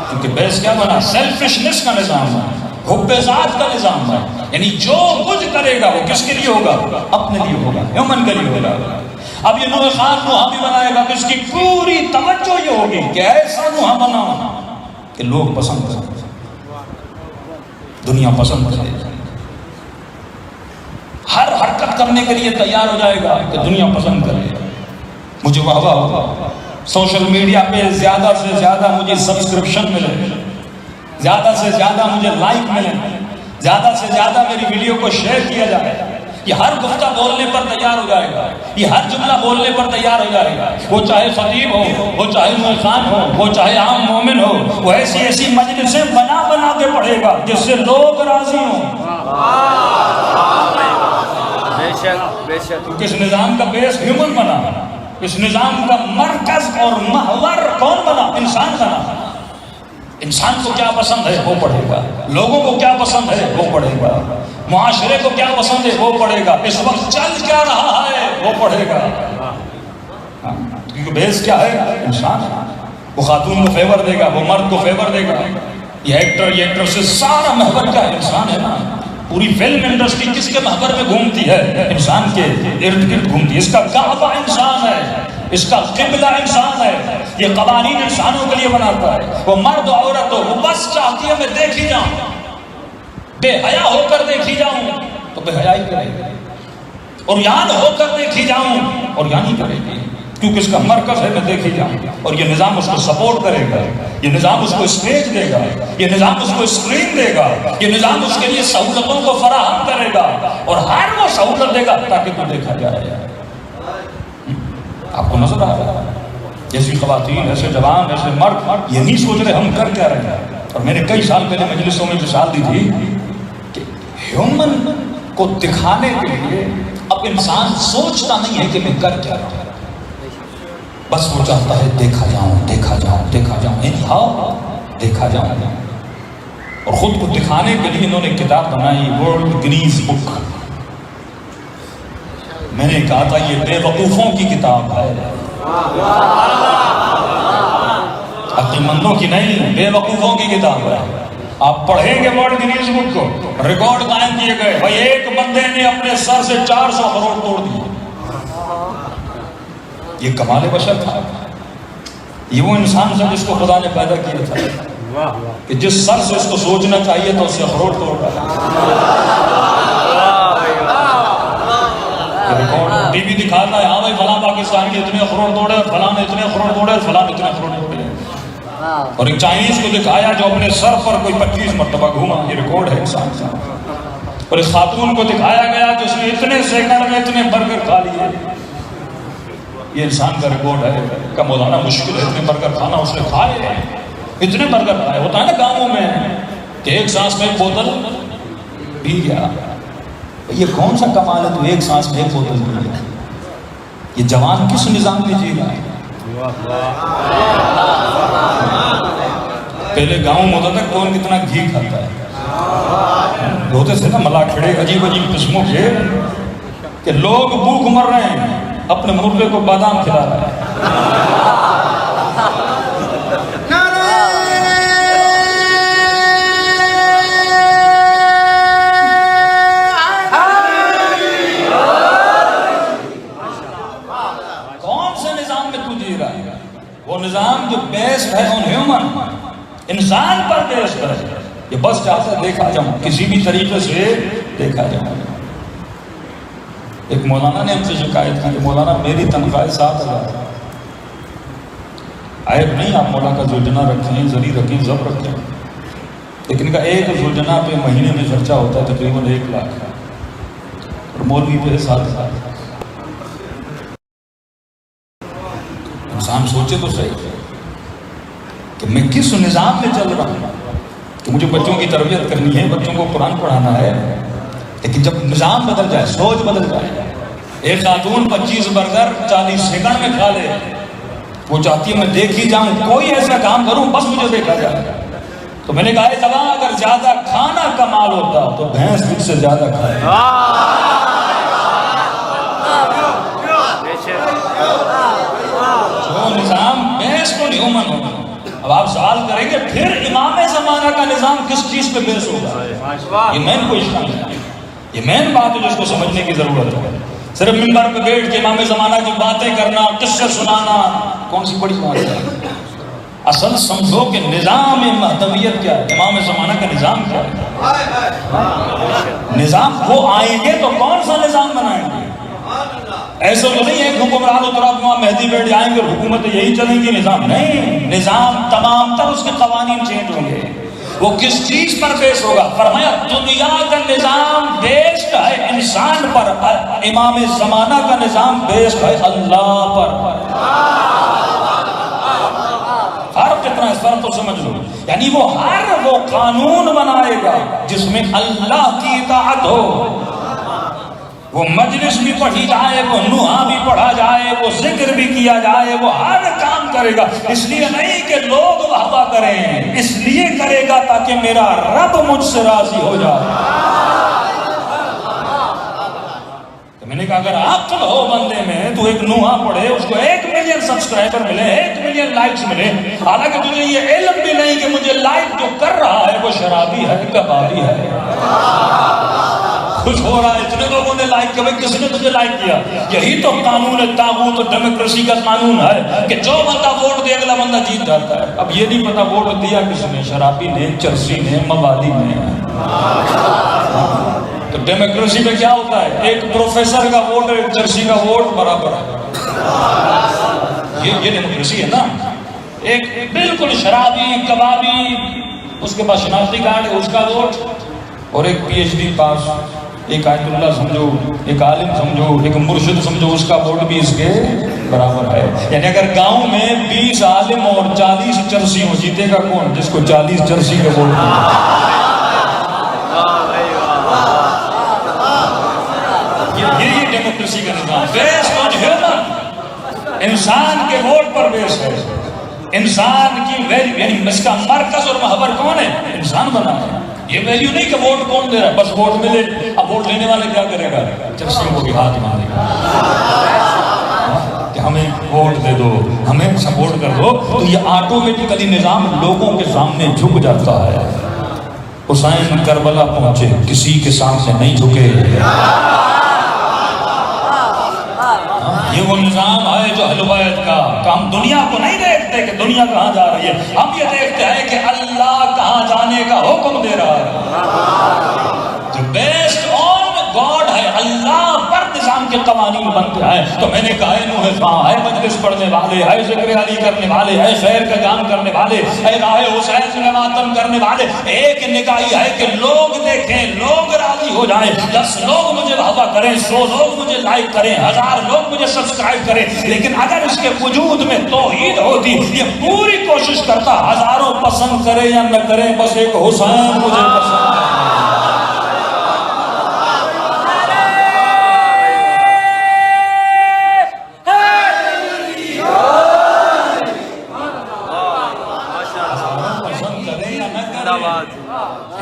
کیونکہ بیس کیا بنا؟ سیلفشنس کا نظام ہے، حب ذات کا نظام ہے، یعنی جو کچھ کرے گا وہ کس کے لیے ہوگا؟ اپنے لیے ہوگا، ہیومن کے لیے ہوگا۔ اب یہ نوح خان نوحہ بھی بنائے گا تو اس کی پوری توجہ یہ ہوگی کہ ایسا نوحہ بناؤ کہ لوگ پسند کریں، دنیا پسند کرے، ہر حرکت کرنے کے لیے تیار ہو جائے گا کہ دنیا پسند کرے، مجھے واہ واہ ہوگا، سوشل میڈیا پہ زیادہ سے زیادہ مجھے سبسکرپشن ملے، زیادہ سے زیادہ مجھے لائک ملے، زیادہ سے زیادہ میری ویڈیو کو شیئر کیا جائے، یہ ہر گفتہ بولنے پر تیار ہو جائے گا، یہ ہر جملہ بولنے پر تیار ہو جائے گا، وہ چاہے خطیب ہو، وہ چاہے نوح خان ہو، وہ چاہے عام مومن ہو، وہ ایسی ایسی مجلسیں بنا بنا کے پڑھے گا جس سے لوگ راضی ہوں۔ بے شک کیونکہ اس نظام کا بیس ہیومن بنا، اس نظام کا مرکز اور محور کون بنا؟ انسان بنا. انسان کو کیا پسند ہے وہ پڑھے گا، لوگوں کو کیا پسند ہے وہ پڑھے گا، معاشرے کو کیا پسند ہے وہ پڑھے گا، اس وقت چل کیا رہا ہے وہ پڑھے گا. کیونکہ بیس کیا ہے؟ انسان. وہ خاتون کو فیور دے گا، وہ مرد کو فیور دے گا. یہ ایکٹر، یہ ایکٹریس، سارا محور کیا ہے؟ انسان ہے نا. پوری فلم انڈسٹری کس کے محور میں گھومتی ہے؟ انسان کے ارد گرد گھومتی ہے. اس کا کعبہ انسان ہے، اس کا قبلہ انسان ہے. یہ قوانین انسانوں کے لیے بناتا ہے. وہ مرد و عورت ہو، وہ بس چاہتی ہے میں دیکھی جاؤں، بے حیا ہو کر دیکھی جاؤں تو بے حیائی کرے گی، اور یان ہو کر دیکھی جاؤں اور یانی کرے گی. کیونکہ اس کا مرکز ہے میں دیکھی جاؤں. اور یہ نظام اس کو سپورٹ کرے گا، یہ نظام اس کو اسٹیج دے گا، یہ نظام اس کو اسکرین دے گا، یہ نظام اس کے لیے سہولتوں کو فراہم کرے گا، اور ہر وہ سہولت دے گا تاکہ تو دیکھا جائے. آپ کو نظر آ رہا ہے جیسی خواتین، ایسے جوان، ایسے مرد یہ نہیں سوچ رہے ہم کر کیا رہے ہیں. اور میں نے کئی سال پہلے مجلسوں میں مثال دی تھی کہ ہیومن کو دکھانے کے لیے اب انسان سوچتا نہیں ہے کہ میں کر کیا رہا ہوں، بس وہ چاہتا ہے دیکھا جاؤں، دیکھا جاؤں، دیکھا جاؤں، دیکھا جاؤں. اور خود کو دکھانے کے لیے انہوں نے کتاب بنائی، ورلڈ گنیز بک. میں نے کہا تھا یہ بے وقوفوں کی کتاب ہے، عقل مندوں کی نہیں، بے وقوفوں کی کتاب ہے. آپ پڑھیں گے ورلڈ گنیز بک کو، ریکارڈ قائم کیے گئے. بھائی ایک بندے نے اپنے سر سے 400 کروڑ توڑ دیے. یہ کمال بشر تھا. یہ وہ انسان تھا جس کو خدا نے پیدا کیا تھا کہ جس سر سے اس کو سوچنا چاہیے تو اس سے اخروٹ توڑ ڈالا. ٹی وی دکھاتا ہے ہاں بھائی فلاں پاکستان کے اتنے اخروٹ توڑے، فلاں نے اتنے اخروٹ توڑے، فلاں نے اتنے اخروٹ توڑے. اور ایک چائنیز کو دکھایا جو اپنے سر پر کوئی 25 مرتبہ گھوما. یہ ریکارڈ ہے انسان کا. اور ایک خاتون کو دکھایا گیا جس نے اتنے سیکنڈ میں اتنے برگر کھا لیے. یہ انسان کا ریکارڈ ہے. کہ مولانا مشکل ہے اتنے برگر کھانا، اس نے کھائے، اتنے برگر کھائے. ہوتا ہے نا گاؤں میں کہ ایک سانس میں ایک بوتل پی گیا. یہ کون سا کمال ہے تو ایک سانس میں ایک بوتل پی گیا. یہ جوان کس نظام میں جی رہا ہے؟ پہلے گاؤں میں ہوتا تھا کون کتنا گھی کھاتا ہے. ہوتے تھے نا ملاکھڑے عجیب عجیب قسموں کے کہ لوگ بھوک مر رہے ہیں، اپنے مرغے کو بادام کھلا رہے ہیں. کون سے نظام میں تو جی رہا ہے؟ وہ نظام جو بیسڈ ہے آن ہیومن، انسان پر بیسڈ ہے. یہ بس چاہتا ہے دیکھا جاؤں، کسی بھی طریقے سے دیکھا جاؤں. ایک مولانا نے ہم سے شکایت کی کہ مولانا میری تنخواہ 7,000 عیب نہیں، آپ مولا کا زوجنا رکھیں، زری رکھیں، زب رکھیں، لیکن کا ایک زوجنا پہ مہینے میں خرچہ ہوتا ہے تقریباً 1 لاکھ اور مولوی پہ 7,000. انسان سوچے تو صحیح کہ میں کس نظام میں چل رہا ہوں کہ مجھے بچوں کی تربیت کرنی ہے، بچوں کو قرآن پڑھانا ہے. لیکن جب نظام بدل جائے، سوچ بدل جائے. ایک خاتون 25 برگر 40 سیکنڈ میں کھا لے، وہ چاہتی ہے میں دیکھی جاؤں، کوئی ایسا کام کروں بس مجھے دیکھا جائے. تو میں نے کہا تھا اگر زیادہ کھانا کمال ہوتا تو بھینس مجھ سے زیادہ کھائے. جو نظام بیس کو ہیومن ہوگا. اب آپ سوال کریں گے پھر امام زمانہ کا نظام کس چیز پہ بیس ہوگا؟ یہ مین کوئسچن ہے، یہ مین بات ہے جس کو سمجھنے کی ضرورت ہے. صرف منبر پہ بیٹھ کے امام زمانہ کی باتیں کرنا، قصے سنانا کون سی بڑی بات ہے؟ اصل سمجھو کہ نظام مہدویت کیا ہے، امام زمانہ کا نظام کیا ہے. نظام وہ آئیں گے تو کون سا نظام بنائیں گے؟ ایسا تو نہیں ہے حکمران اترا مہدی بیٹھ جائیں گے اور حکومت یہی چلیں گی. نظام نہیں، نظام تمام تر اس کے قوانین چینج ہوں گے. وہ کس چیز پر بیس ہوگا؟ فرمایا دنیا کا نظام بیسڈ ہے انسان پر، امام زمانہ کا نظام بیسڈ ہے اللہ پر. فرق کتنا ہے؟ اس فرق تو سمجھ لو. یعنی وہ ہر وہ قانون بنائے گا جس میں اللہ کی اطاعت ہو. وہ مجلس بھی پڑھی جائے، وہ نوحہ بھی پڑھا جائے، وہ ذکر بھی کیا جائے، وہ ہر کام کرے گا، اس لیے نہیں کہ لوگ واہ کریں، اس لیے کرے گا تاکہ میرا رب مجھ سے راضی ہو جائے۔ میں نے کہا اگر عقل ہو بندے میں تو ایک نوحہ پڑھے، اس کو 1 ملین سبسکرائبر ملے، 1 ملین لائکس ملے، حالانکہ تجھے یہ علم بھی نہیں کہ مجھے لائک جو کر رہا ہے وہ شرابی ہے، کبابی ہے، کچھ ہو رہا ہے، اتنے لوگوں نے لائک کیا، کس نے تجھے لائک کیا؟ یہی تو قانون طاغوت اور ڈیموکریسی کا قانون ہے کہ جو بندہ ووٹ دے اگلا بندہ جیت جاتا ہے۔ اب یہ نہیں پتا ووٹ دیا کس نے، شرابی نے، چرسی نے، موادی نے۔ تو ڈیموکریسی میں کیا ہوتا ہے؟ ایک پروفیسر کا ووٹ ایک چرسی کا ووٹ برابر ہے، یہ ڈیموکریسی ہے نا۔ ایک بالکل شرابی کبابی، اس کے پاس شناختی کارڈ ہے، اس کا ووٹ، اور ایک پی ایچ ڈی پاس، ایک آیت اللہ سمجھو، ایک عالم سمجھو، ایک مرشد سمجھو، اس کا ووٹ بھی اس کے برابر ہے۔ یعنی اگر گاؤں میں 20 عالم اور 40 چرسی ہو، جیتے گا کون؟ جس کو 40 چرسی کے ووٹ ملے۔ یہ ڈیموکریسی کا نظام بیسڈ آن ہیومن، انسان کے ووٹ پر بیس ہے، انسان کی ویلیو، یعنی اس کا مرکز اور محور کون ہے؟ انسان بنا ہے۔ یہ ویلیو نہیں کہ ووٹ کون دے رہا ہے، بس ووٹ ملے، اب ووٹ لینے والے کیا کرے گا؟ چرسی کو بھی ہاتھ مارے گا کہ ہمیں ووٹ دے دو، ہمیں سپورٹ کر دو، تو یہ آٹومیٹکلی نظام لوگوں کے سامنے جھک جاتا ہے۔ حسین کربلا پہنچے، کسی کے سامنے نہیں جھکے۔ یہ وہ نظام ہے جو اہل بیت کا، کہ ہم دنیا کو نہیں دیکھتے کہ دنیا کہاں جا رہی ہے، ہم یہ دیکھتے ہیں کہ اللہ کہاں جانے کا حکم دے رہا ہے۔ جو بیسڈ آن گاڈ ہے، اللہ پر نظام کے قوانین بنتے ہیں۔ تو میں نے کہا ہے نوح خاں، ہے مجلس پڑھنے والے، ہے ذکر علی کرنے والے، ہے خیر کا کام کرنے والے، ہے راہ حسین سے ماتم کرنے والے، ایک نگاہی ہے کہ لوگ دیکھیں، لوگ راضی ہو جائیں، 10 لوگ مجھے واہ کریں، 100 لوگ مجھے لائک کریں، 1000 لوگ مجھے سبسکرائب کریں، لیکن اگر اس کے وجود میں توحید ہوتی، یہ پوری کوشش کرتا ہزاروں پسند کریں یا نہ کریں، بس ایک حسین مجھے پسند ہے۔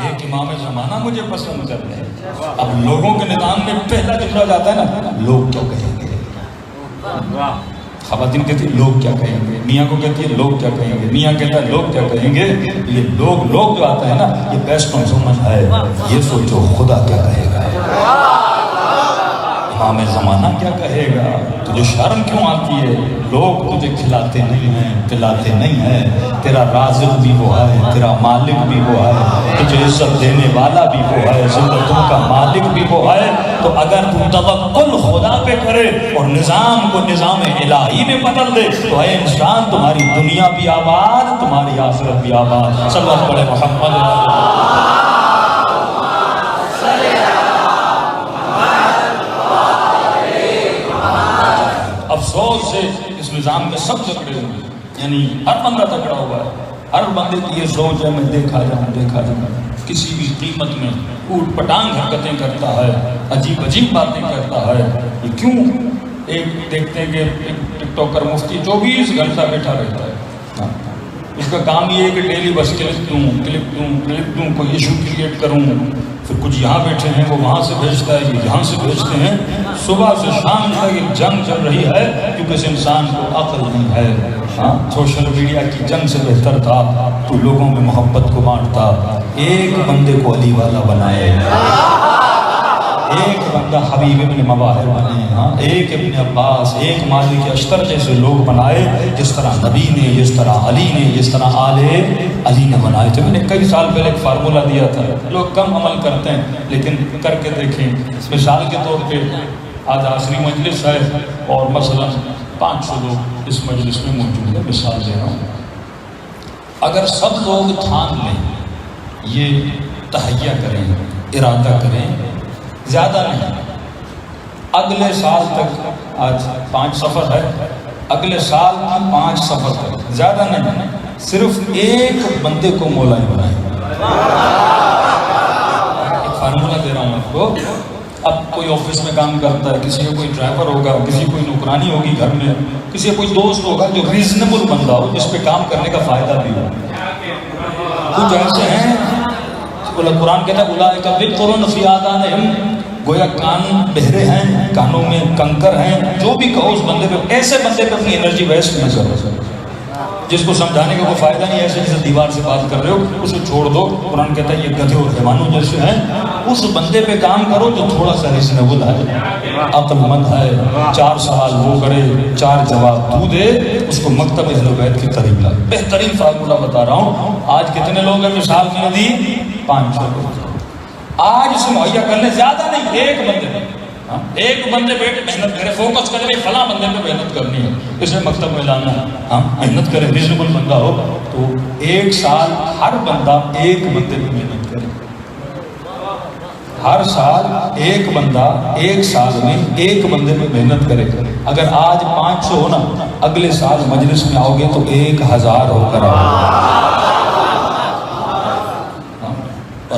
ایک امام زمانہ مجھے پسند کرتے ہیں۔ اب لوگوں کے نظام میں پہلا جملہ جاتا ہے نا، لوگ کیا کہیں گے۔ خواتین کہتی ہیں لوگ کیا کہیں گے، میاں کو کہتی ہے لوگ کیا کہیں گے، میاں کہتا ہے لوگ کیا کہیں گے۔ یہ لوگ جو آتا ہے نا، یہ بیسٹ کنزومر ہے۔ یہ سوچو خدا کیا کہے گا، امام زمانہ کیا کہے گا، تجھے شرم کیوں آتی ہے؟ لوگ تجھے کھلاتے نہیں ہیں، پلاتے نہیں ہیں، تیرا رازق بھی وہ ہے، تیرا مالک بھی وہ ہے، تجھے عزت دینے والا بھی وہ ہے، ذلتوں کا مالک بھی وہ ہے۔ تو اگر تو توکل خدا پہ کرے اور نظام کو نظام الہی میں بدل دے تو اے انسان، تمہاری دنیا بھی آباد، تمہاری آخرت بھی آباد۔ صلی اللہ علیہ محمد۔ افسوس سے اس نظام کے سب تکڑے ہوئے، یعنی ہر بندہ تکڑا ہوا ہے، ہر بندے کی یہ سوچ ہے میں دیکھا جاؤں، کسی بھی قیمت میں اوٹ پٹانگ حرکتیں کرتا ہے، عجیب عجیب باتیں کرتا ہے۔ یہ کیوں؟ ایک دیکھتے ہیں کہ ایک ٹک ٹاکر مفتی 24 گھنٹہ بیٹھا رہتا ہے، اس کا کام یہ ہے کہ ڈیلی بس کلپ دوں، کوئی ایشو کریٹ کروں، پھر کچھ یہاں بیٹھے ہیں، وہ وہاں سے بھیجتا ہے، یہ یہاں سے بھیجتے ہیں، صبح سے شام تک ایک جنگ چل رہی ہے، کیونکہ اس انسان کو عقل نہیں ہے۔ سوشل میڈیا کی جنگ سے بہتر تھا تو لوگوں میں محبت کو بانٹتا، ایک بندے کو علی والا بنائے، ایک بندہ حبیب ابن مواہر بنے، ایک ابن عباس، ایک مالک اشتر جیسے لوگ بنائے، جس طرح نبی نے، جس طرح علی نے، جس طرح آل علی نے بنائے تھے۔ میں نے کئی سال پہلے ایک فارمولہ دیا تھا، لوگ کم عمل کرتے ہیں لیکن کر کے دیکھیں۔ مثال کے طور پہ آج آخری مجلس ہے اور مثلا 500 لوگ اس مجلس میں موجود ہیں، مثال دے رہا ہوں، اگر سب لوگ ٹھان لیں، یہ تہیہ کریں، ارادہ کریں، زیادہ نہیں، اگلے سال تک، آج 5 سفر ہے، اگلے سال کی 5 سفر تک، زیادہ نہیں، صرف ایک بندے کو مولا بنائیں۔ ایک فارمولہ دے رہا ہوں آپ کو، اب کوئی آفس میں کام کرتا ہے، کسی کا کوئی ڈرائیور ہوگا، کسی کوئی نوکرانی ہوگی گھر میں، کسی کا کوئی دوست ہوگا جو ریزنیبل بندہ ہو، جس پہ کام کرنے کا فائدہ بھی ہو. کچھ ایسے ہیں قرآن کہتا ہے اولئک وقر فی آذانہم، گویا کان بہرے ہیں، کانوں میں کنکر ہیں. جو بھی کہو اس بندے پہ، ایسے بندے پہ اپنی انرجی ویسٹ نہ کرو جس کو سمجھانے کا کوئی فائدہ نہیں. ایسے جیسے دیوار سے بات کر رہے ہو اسے چھوڑ دو. قرآن کہتا ہے یہ گدھے اور حیوانوں جیسے ہیں. اس بندے پہ کام کرو جو تھوڑا سا ریزنیبل ہے، عقل مند ہے، 4 سوال وہ کرے 4 جواب تو دے، اس کو مکتب اہل بیت کے قریب لائے. بہترین فارمولہ بتا رہا ہوں. آج کتنے لوگ ہیں مثال میں نے دی؟ 500 لوگ. آج اسے مہیا کر لیں، زیادہ نہیں، ایک بندے پہ محنت کرے، فوکس کرے بھائی فلاں بندے پہ محنت کرنی ہے، اسے مکتب میں لانا ہے. ہاں محنت کرے، ریزنیبل بندہ ہو تو 1 سال ہر بندہ ایک بندے پہ محنت کرے. ہر سال ایک بندہ 1 سال میں ایک بندے پہ محنت کرے. اگر آج 500 ہونا، اگلے سال مجلس میں آؤ گے تو 1000 ہو کر آؤ.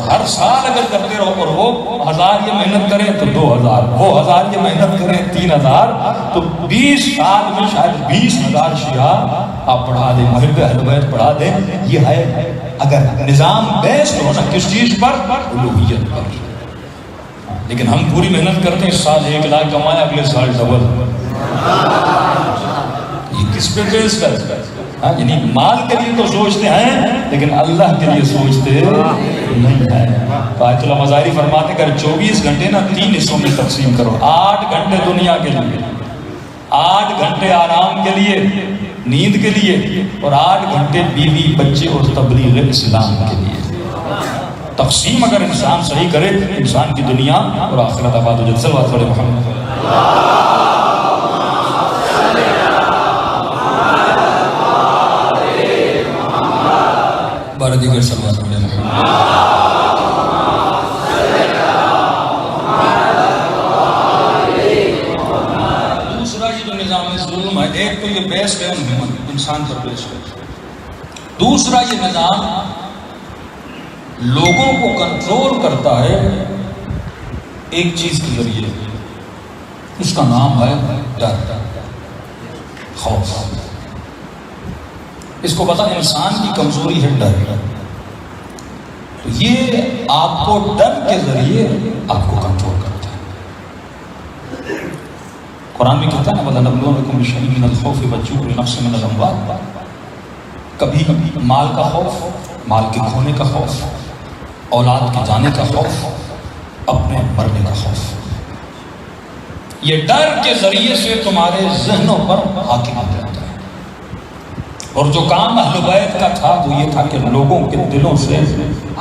ہر سال اگر کرتے رہو اور وہ 1000 یہ محنت کریں تو 2000، وہ 1000 یہ محنت کریں 3000، تو 20 سال میں شاید 20000 شیعہ آپ پڑھا دیں، محب اہل بیت پڑھا دیں. یہ ہے اگر نظام بیسڈ ہو نا کس چیز پر؟ الوہیت پر. لیکن ہم پوری محنت کرتے ہیں، اس سال 1 لاکھ کمایا، اگلے سال ڈبل. یہ کس پہ بیس کرتا ہے؟ یعنی مال کے لیے تو سوچتے ہیں لیکن اللہ کے لیے سوچتے نہیں ہیں. تو آیت اللہ مظاہری فرماتے ہیں کہ 24 گھنٹے نا 3 حصوں میں تقسیم کرو. 8 گھنٹے دنیا کے لیے، 8 گھنٹے آرام کے لیے، نیند کے لیے، اور 8 گھنٹے بیوی بچے اور تبلیغ اسلام کے لیے. تقسیم اگر انسان صحیح کرے، انسان کی دنیا اور آخرت آباد ہو جائے. صلوات پڑھے محمد. بارہ دیگر صلوات پڑھے محمد. دوسرا یہ جو نظام ظلم ہے، ایک تو یہ بیس ہے انسان پر بیس ہے. دوسرا یہ نظام لوگوں کو کنٹرول کرتا ہے ایک چیز کے ذریعے، اس کا نام ہے ڈر، خوف. اس کو پتا انسان کی کمزوری ہے ڈر. تو یہ آپ کو ڈر کے ذریعے آپ کو کنٹرول کرتا ہے. قرآن میں کہتا ہے نا وَلَنَبْلُوَنَّكُمْ بِشَيْءٍ مِّنَ الْخَوْفِ وَالْجُوعِ وَنَقْصٍ مِّنَ الْأَمْوَالِ. کبھی مال کا خوف، مال کے کھونے کا خوف، اولاد کے جانے کا خوف، اپنے مرنے کا خوف. یہ ڈر کے ذریعے سے تمہارے ذہنوں پر حاکم ہو جاتا ہے. اور جو کام اہل بیت کا تھا وہ یہ تھا کہ لوگوں کے دلوں سے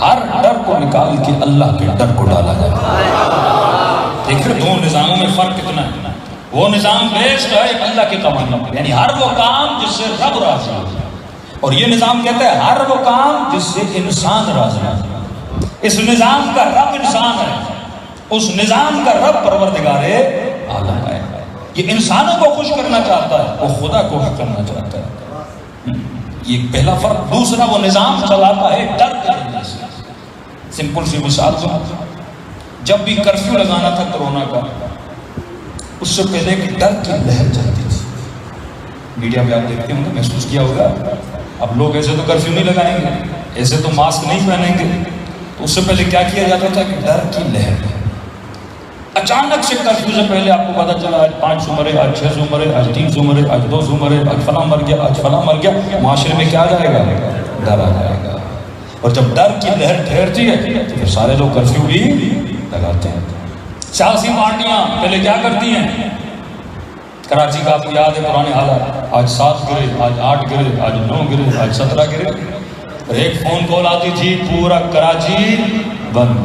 ہر ڈر کو نکال کے اللہ کے ڈر کو ڈالا جائے. دیکھیں 2 نظاموں میں فرق کتنا ہے. وہ نظام بیسڈ ہے اللہ کے قوانین پر، یعنی ہر وہ کام جس سے رب راضی ہو، اور یہ نظام کہتا ہے ہر وہ کام جس سے انسان راضی ہو. اس نظام کا رب انسان ہے، اس نظام کا رب پروردگار عالم ہے. یہ انسانوں کو خوش کرنا چاہتا ہے، وہ خدا کو خوش کرنا چاہتا ہے. یہ پہلا فرق. دوسرا وہ نظام چلاتا ہے ڈر کے ذریعے سے. سمپل سی مثال دوں، جب بھی کرفیو لگانا تھا کورونا کا، اس سے پہلے کہ ڈر کی لہر چلتی تھی. میڈیا پہ آپ دیکھتے ہوں گے، محسوس کیا ہوگا. اب لوگ ایسے تو کرفیو نہیں لگائیں گے، ایسے تو ماسک نہیں پہنیں گے. تو اس سے پہلے کیا کیا جاتا تھا کہ ڈر کی لہر. اچانک سے کرفیو سے پہلے آپ کو پتا چلا آج 500 مرے، آج 600 مرے، آج 300 مرے، آج 200 مرے، آج فلاں مر گیا، آج فلاں مر گیا. معاشرے میں کیا آ جائے گا؟ ڈر آ جائے گا. اور جب ڈر کی لہر ٹھہرتی ہے تو پھر سارے لوگ کرفیو بھی لگاتے ہیں. سیاسی پارٹیاں پہلے کیا کرتی ہیں؟ کراچی کا آپ کو یاد ہے پرانے حالات، آج 7 گرے، آج 8 گرے، آج 9 گرے، آج 17 گرے. اور ایک فون کال آتی تھی پورا کراچی بند.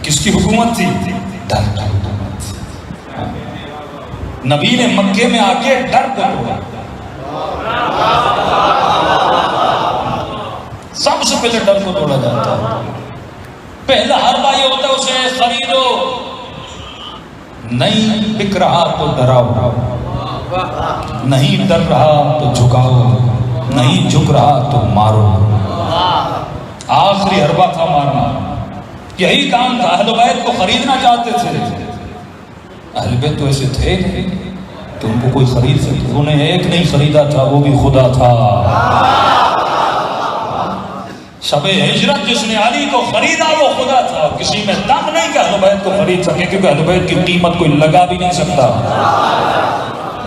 کس کی حکومت تھی؟ ڈر کی حکومت تھی. نبی نے مکے میں آ کے ڈر کو توڑا. سب سے پہلے ڈر کو توڑا جاتا ہے. پہلا حربہ یہ ہوتا ہے اسے خریدو، نہیں بک رہا تو ڈراؤ، نہیں ڈر رہا تو جھکاؤ، نہیں جھک رہا تو مارو. آخری حربہ تھا مارنا. یہی کام تھا. اہل بیت کو خریدنا چاہتے تھے. اہل بیت تو ایسے تھے کہ ان کو کوئی خرید سکتے. انہیں ایک نہیں خریدا تھا، وہ بھی خدا تھا. شب ہجرت جس نے علی کو خریدا وہ خدا تھا. کسی میں دم نہیں کہ اہل بیت کو خرید سکے، کیونکہ اہل بیت کی قیمت کوئی لگا بھی نہیں سکتا.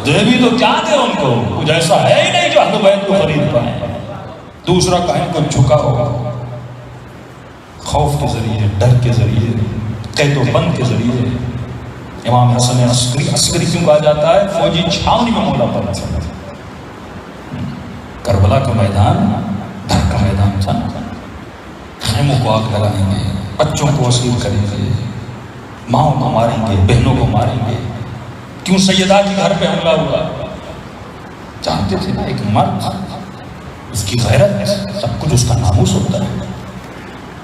دے بھی تو کیا دے ان کو، کچھ ایسا ہے ہی نہیں جو اہل بیت کو خرید پائے. دوسرا کہیں کو جھکا ہوگا خوف کے ذریعے، ڈر کے ذریعے، قید و بند کے ذریعے. امام حسن عسکری، عسکری کیوں کہا جاتا ہے؟ فوجی چھاونی میں مولا پڑا تھا. کربلا کا میدان ڈر کا میدان تھا. خیموں کو آگ لگائیں گے، بچوں کو اسیر کریں گے، ماؤں کو ماریں گے، بہنوں کو ماریں گے. کیوں سیدہ کے گھر پہ حملہ ہوا؟ جانتے تھے نا ایک مرد، اس کی غیرت سب کچھ، اس کا ناموس ہوتا ہے.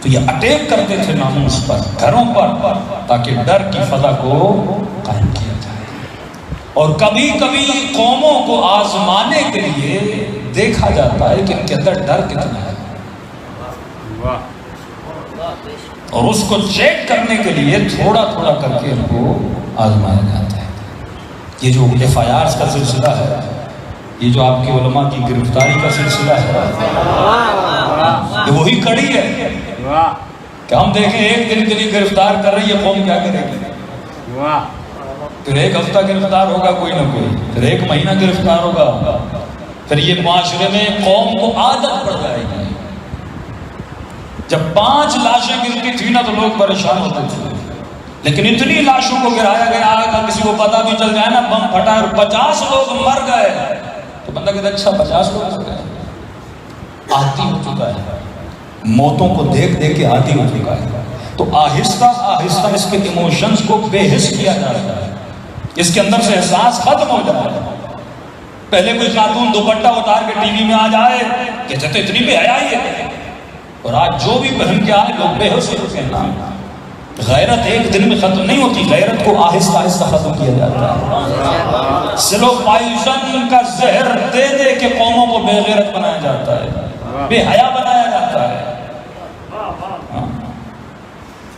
تو یہ اٹیک کرتے تھے ناموس پر، گھروں پر، تاکہ ڈر کی فضا کو قائم کیا جائے. اور کبھی کبھی قوموں کو آزمانے کے لیے دیکھا جاتا ہے کہ ان کے اندر ڈر کتنا ہے، اور اس کو چیک کرنے کے لیے تھوڑا تھوڑا کر کے ان کو آزمایا جاتا ہے. یہ جو FIRs کا سلسلہ ہے، یہ جو آپ کے علماء کی گرفتاری کا سلسلہ ہے، یہ وہی کڑی ہے کہ ہم دیکھیں ایک دن کے لیے گرفتار کر رہی ہے قوم، کیا کرے گی؟ پھر ایک ہفتہ گرفتار ہوگا کوئی نہ کوئی، پھر ایک مہینہ گرفتار ہوگا، پھر یہ معاشرے میں قوم کو عادت پڑ جائے گی. جب 5 لاشیں گرتی تھی نا تو لوگ پریشان ہوتے تھے، لیکن اتنی لاشوں کو گرایا گیا اگر کسی کو پتہ بھی چل جائے نا بم پھٹا اور 50 لوگ مر گئے تو بندہ کہتا ہے اچھا 50 لوگ مر گئے. عادی ہو چکا ہے، موتوں کو دیکھ دیکھ کے عادی ہو چکا ہے. تو آہستہ آہستہ اس کے ایموشنز کو بے حس کیا جاتا ہے، اس کے اندر سے احساس ختم ہو جاتا ہے. پہلے کوئی خاتون دوپٹہ اتار کے ٹی وی میں آ جائے کہتے تھے اتنی بے حیائی ہے، اور آج جو بھی پہن کے آئے لوگ بے ہوش ہوتے ہیں. غیرت ایک دن میں ختم نہیں ہوتی، غیرت کو آہستہ آہستہ ختم کیا جاتا ہے. سلو پائزن کا زہر دے دے کے قوموں کو بے غیرت بنایا جاتا ہے، بے حیا بنایا جاتا ہے.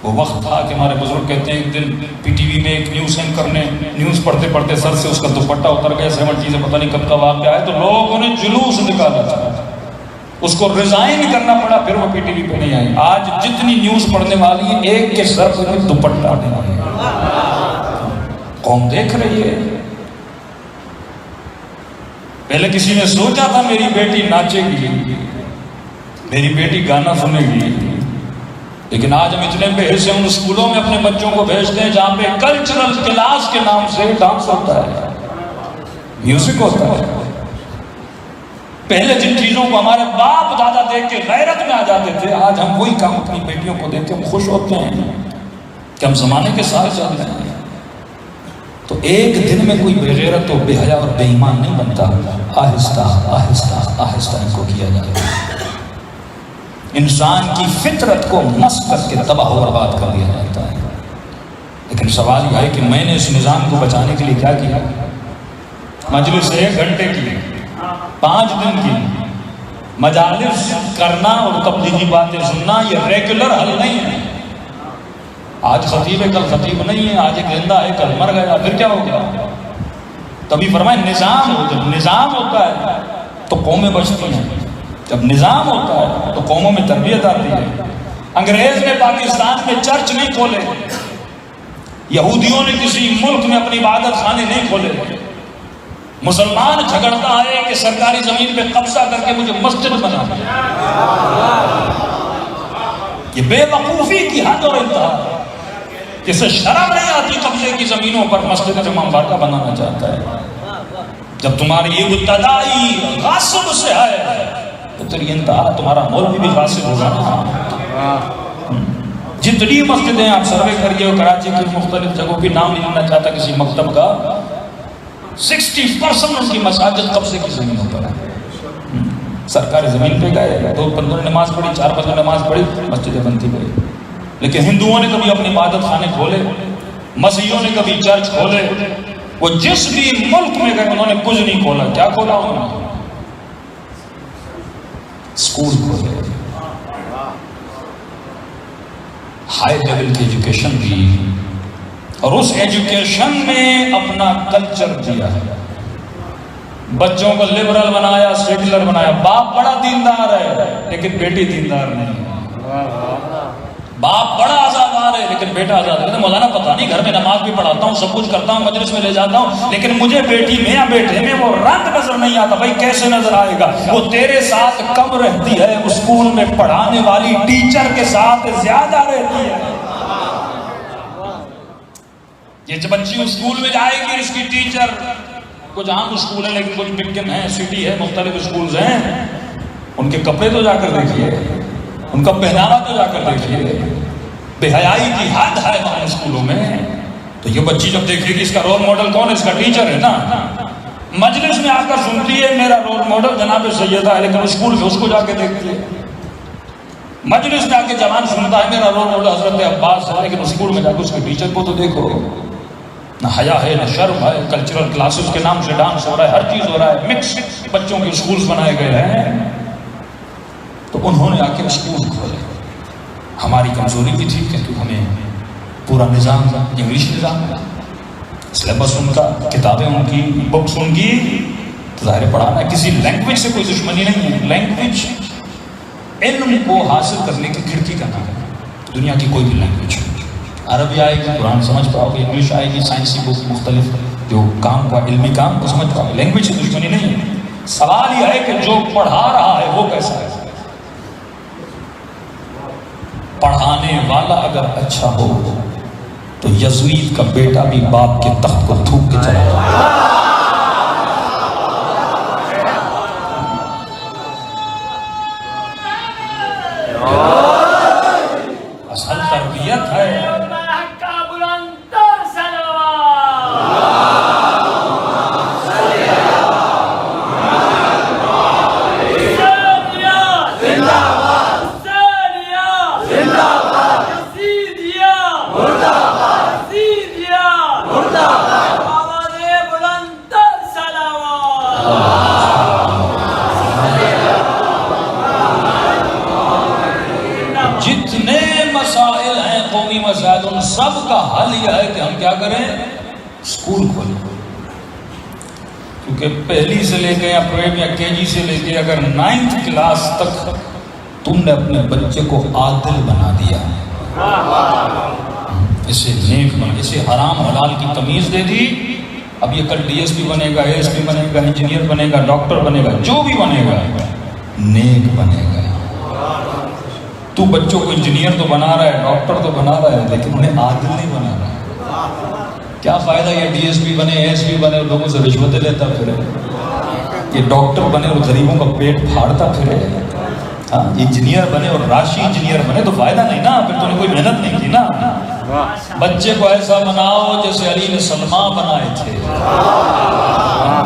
وہ وقت تھا کہ ہمارے بزرگ کہتے ہیں ایک دن PTV میں ایک نیوز اینکر نے نیوز پڑھتے پڑھتے سر سے اس کا دوپٹہ اتر گیا، 70 سے پتہ نہیں کب کا واقعہ ہے، تو لوگوں نے جلوس نکالا تھا، اس کو ریزائن کرنا پڑا، پھر وہ PTV پہ نہیں آئی. آج جتنی نیوز پڑھنے والی ہے ایک کے سر پہ دوپٹہ نہیں ہے، قوم دیکھ رہی ہے. پہلے کسی نے سوچا تھا میری بیٹی ناچے گی، میری بیٹی گانا سنے گی، لیکن آج ہم اتنے بے حس ہیں، ان اسکولوں میں اپنے بچوں کو بھیجتے ہیں جہاں پہ کلچرل کلاس کے نام سے ڈانس ہوتا ہے، میوزک ہوتا ہے. پہلے جن چیزوں کو ہمارے باپ دادا دیکھ کے غیرت میں آ جاتے تھے، آج ہم وہی کام اپنی بیٹیوں کو دیکھ کے ہم خوش ہوتے ہیں کہ ہم زمانے کے ساتھ چل رہے ہیں. تو ایک دن میں کوئی بے غیرت و بے حیا اور بے ایمان نہیں بنتا، آہستہ آہستہ آہستہ ان کو کیا جاتا ہے. انسان کی فطرت کو مس کر کے تباہ و برباد کر دیا جاتا ہے. لیکن سوال یہ ہے کہ میں نے اس نظام کو بچانے کے لیے کیا کیا؟ مجلس 1 گھنٹے کی، 5 دن کی مجالس کرنا اور تبلیغی باتیں سننا یہ ریگولر حل نہیں ہے. آج خطیب ہے کل خطیب نہیں ہے، آج ایک زندہ ہے کل مر گیا، پھر کیا ہوگا؟ تبھی فرمائے نظام ہو، جب نظام ہوتا ہے تو قومیں بچتی ہیں، جب نظام ہوتا ہے تو قوموں میں تربیت آتی ہے. انگریز نے پاکستان میں چرچ نہیں کھولے، یہودیوں نے کسی ملک میں اپنی عبادت خانے نہیں کھولے. مسلمان جھگڑتا ہے کہ سرکاری زمین پہ قبضہ کر کے مجھے مسجد بنا دے. یہ بے وقوفی کی حد اور انتہا ہے. کسی شرم نہیں آتی قبضے کی زمینوں پر مسجد امام بارگاہ بنانا چاہتا ہے. جب تمہاری یہ ابتدائی غاصب سے ہے تو تیری انتہا تمہارا مولوی بھی غاصب ہوگا نا. جتنی مسجدیں آپ سروے کریے اور کراچی کی مختلف جگہوں کی نام نہیں لینا چاہتا کسی مکتب کا، 60% ان کی مساجد قبضے کی زمینوں پر ہے. سرکاری زمین پہ گئے، 2 بندوں نے نماز پڑھی، 4 بندوں نے نماز پڑھی، مسجدیں بنتی گئی. لیکن ہندوؤں نے کبھی اپنی عبادت خانے کھولے، مسیحیوں نے کبھی چرچ کھولے. وہ جس بھی ملک میں گئے انہوں نے کچھ نہیں کھولا. کیا کھولا انہوں نے؟ اسکول کھولے. ہائی لیول کی ایجوکیشن دی اور اس ایجوکیشن میں اپنا کلچر دیا ہے. بچوں کو لبرل بنایا، سیکولر بنایا. باپ بڑا دیندار ہے لیکن بیٹی دیندار نہیں ہے. باپ بڑا آزادار ہے لیکن بیٹا آزاد ہے. مولانا پتہ نہیں، گھر میں نماز بھی پڑھاتا ہوں، سب کچھ کرتا ہوں، مجلس میں لے جاتا ہوں، لیکن مجھے بیٹی میں یا بیٹے میں وہ رنگ نظر نہیں آتا. بھائی کیسے نظر آئے گا؟ وہ تیرے ساتھ کم رہتی ہے، اسکول میں پڑھانے والی ٹیچر کے ساتھ زیادہ رہتی ہے. یہ جب بچی اسکول میں جائے گی، اس کی ٹیچر، کچھ عام اسکول ہے لیکن کچھ بگن ہے، سٹی ہے، مختلف اسکولز ہیں، ان کے کپڑے تو جا کر دیکھیے، ان کا پہناوا تو جا کر دیکھیے. بے حیائی کی حد ہے وہاں اسکولوں میں. تو یہ بچی جب دیکھے گی اس کا رول ماڈل کون ہے؟ اس کا ٹیچر ہے نا. مجلس میں آ کر سنتی ہے میرا رول ماڈل جناب سیدہ ہے، لیکن اسکول میں اس کو جا کے دیکھتی ہے. مجلس میں آ کے جوان سنتا ہے میرا رول ماڈل حضرت عباس ہے، لیکن اسکول میں جا کے اس کے ٹیچر کو تو دیکھو. نہ حیا ہے نہ شرم ہے. کلچرل کلاسز کے نام سے ڈانس ہو رہا ہے، ہر چیز ہو رہا ہے، مکس بچوں کے اسکولز بنائے گئے ہیں. تو انہوں نے آ کے اسکول کھولے. ہماری کمزوری بھی تھی کہ ہمیں پورا نظام انگلش نظام ہے، سلیبس ان کا، کتابیں ان کی، بکس ان کی. ظاہر پڑھانا کسی لینگویج سے کوئی دشمنی نہیں ہے. لینگویج علم کو حاصل کرنے کی کھڑکی کا نام ہے. دنیا کی کوئی بھی لینگویج، عربی آئے گی قرآن سمجھ پاؤ گے، انگلش آئے گی، سائنسی بک مختلف جو کام کا علمی کام کو سمجھ پاؤ گے. لینگویج سے دشمنی نہیں ہے. سوال یہ ہے کہ جو پڑھا رہا ہے وہ کیسا ہے. پڑھانے والا اگر اچھا ہو تو یزید کا بیٹا بھی باپ کے تخت کو تھوک کے چلا جائے. اصل تربیت ہے. جتنے مسائل ہیں قومی مسائل، ان سب کا حل یہ ہے کہ ہم کیا کریں؟ اسکول کھولیں. کیونکہ پہلی سے لے کے یا پریپ یا کے جی سے لے کے اگر 9th کلاس تک تم نے اپنے بچے کو عادل بنا دیا، اسے نیک بنا، اسے حرام حلال کی تمیز دے دی، اب یہ کل ڈی ایس پی بنے گا، اے ایس پی بنے گا، انجینئر بنے گا، ڈاکٹر بنے گا، جو بھی بنے گا نیک بنے گا. تو بچوں کو انجینئر تو بنا رہا ہے، ڈاکٹر تو بنا رہا ہے، لیکن انہیں عادل نہیں بنا رہا ہے. کیا فائدہ یہ ڈی ایس پی بنے، اے ایس پی بنے اور لوگوں سے رشوتیں لیتا پھرے، یہ ڈاکٹر بنے اور غریبوں کا پیٹ پھاڑتا پھرے، ہاں انجینئر بنے اور راشی انجینئر بنے تو فائدہ نہیں نا. پھر تو نے کوئی محنت نہیں کی نا. بچے کو ایسا بناؤ جیسے علی نے سلمان بنائے تھے.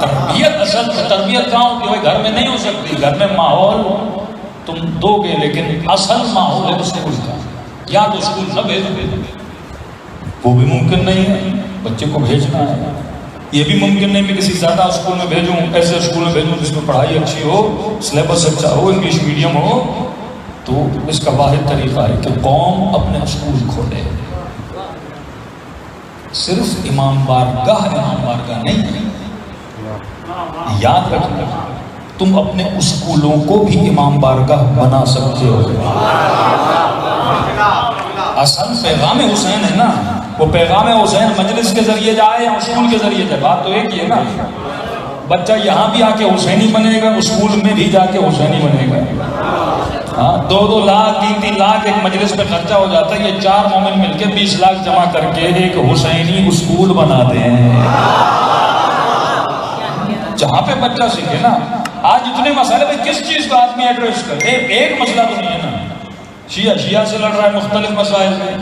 تربیت، اصل تربیت کہاں ہوتی ہے؟ گھر میں نہیں ہو سکتی. گھر میں ماحول تم دو گے لیکن اصل ماحول ہے اسکول کا. یا تو اسکول نہ بھیجو، وہ بھی ممکن نہیں ہے. بچے کو بھیجنا ہے، یہ بھی ممکن نہیں میں کسی زیادہ اسکول میں بھیجوں، ایسے اسکول میں بھیجوں جس میں پڑھائی اچھی ہو، سلیبس اچھا ہو، انگلش میڈیم ہو. تو اس کا واحد طریقہ ہے کہ قوم اپنے اسکول کھولے. صرف امام بارگاہ نہیں ہے. یاد رکھنا تم اپنے اسکولوں کو بھی امام بارگاہ بنا سکتے ہو. اصل پیغام حسین ہے نا. وہ پیغام حسین مجلس کے ذریعے جائے یا اسکول کے ذریعے جائے، بات تو ایک ہی ہے نا. بچہ یہاں بھی آ کے حسینی بنے گا، اسکول میں بھی جا کے حسینی بنے گا. ہاں 2-2 لاکھ 3-3 لاکھ ایک مجلس پہ خرچہ ہو جاتا ہے. یہ 4 مومن مل کے 20 لاکھ جمع کر کے ایک حسینی اسکول بناتے ہیں جہاں پہ بچہ سیکھے نا. آج اتنے مسئلے میں کس چیز کو آدمی ایڈریس کرے؟ ایک مسئلہ تو نہیں ہے نا. شیعہ سے لڑ رہا ہے مختلف مسائل میں.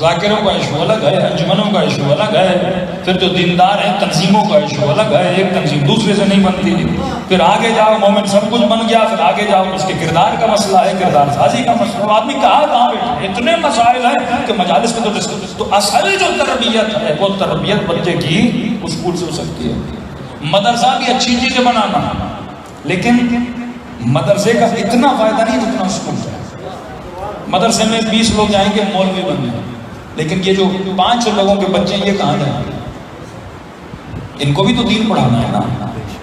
ذاکروں کا ایشو الگ ہے، انجمنوں کا ایشو الگ ہے. پھر جو دیندار ہیں تنظیموں کا ایشو الگ ہے. ایک تنظیم دوسرے سے نہیں بنتی. پھر آگے جاؤ مومن سب کچھ بن گیا، پھر آگے جاؤ اس کے کردار کا مسئلہ ہے، کردار سازی کا مسئلہ. آدمی کہاں بیٹھے؟ اتنے مسائل ہیں کہ مجالس میں تو ڈسکس. تو اصل جو تربیت ہے وہ تربیت بچے کی اسکول سے ہو سکتی ہے. مدرسہ بھی اچھی چیزیں بنانا، لیکن مدرسے کا اتنا فائدہ نہیں جتنا اسکول کا. مدرسے میں 20 لوگ جائیں گے مولوی بننے، لیکن یہ جو 5 لوگوں کے بچے ہیں یہ کہاں جائیں گے؟ ان کو بھی تو دین پڑھانا ہے نا،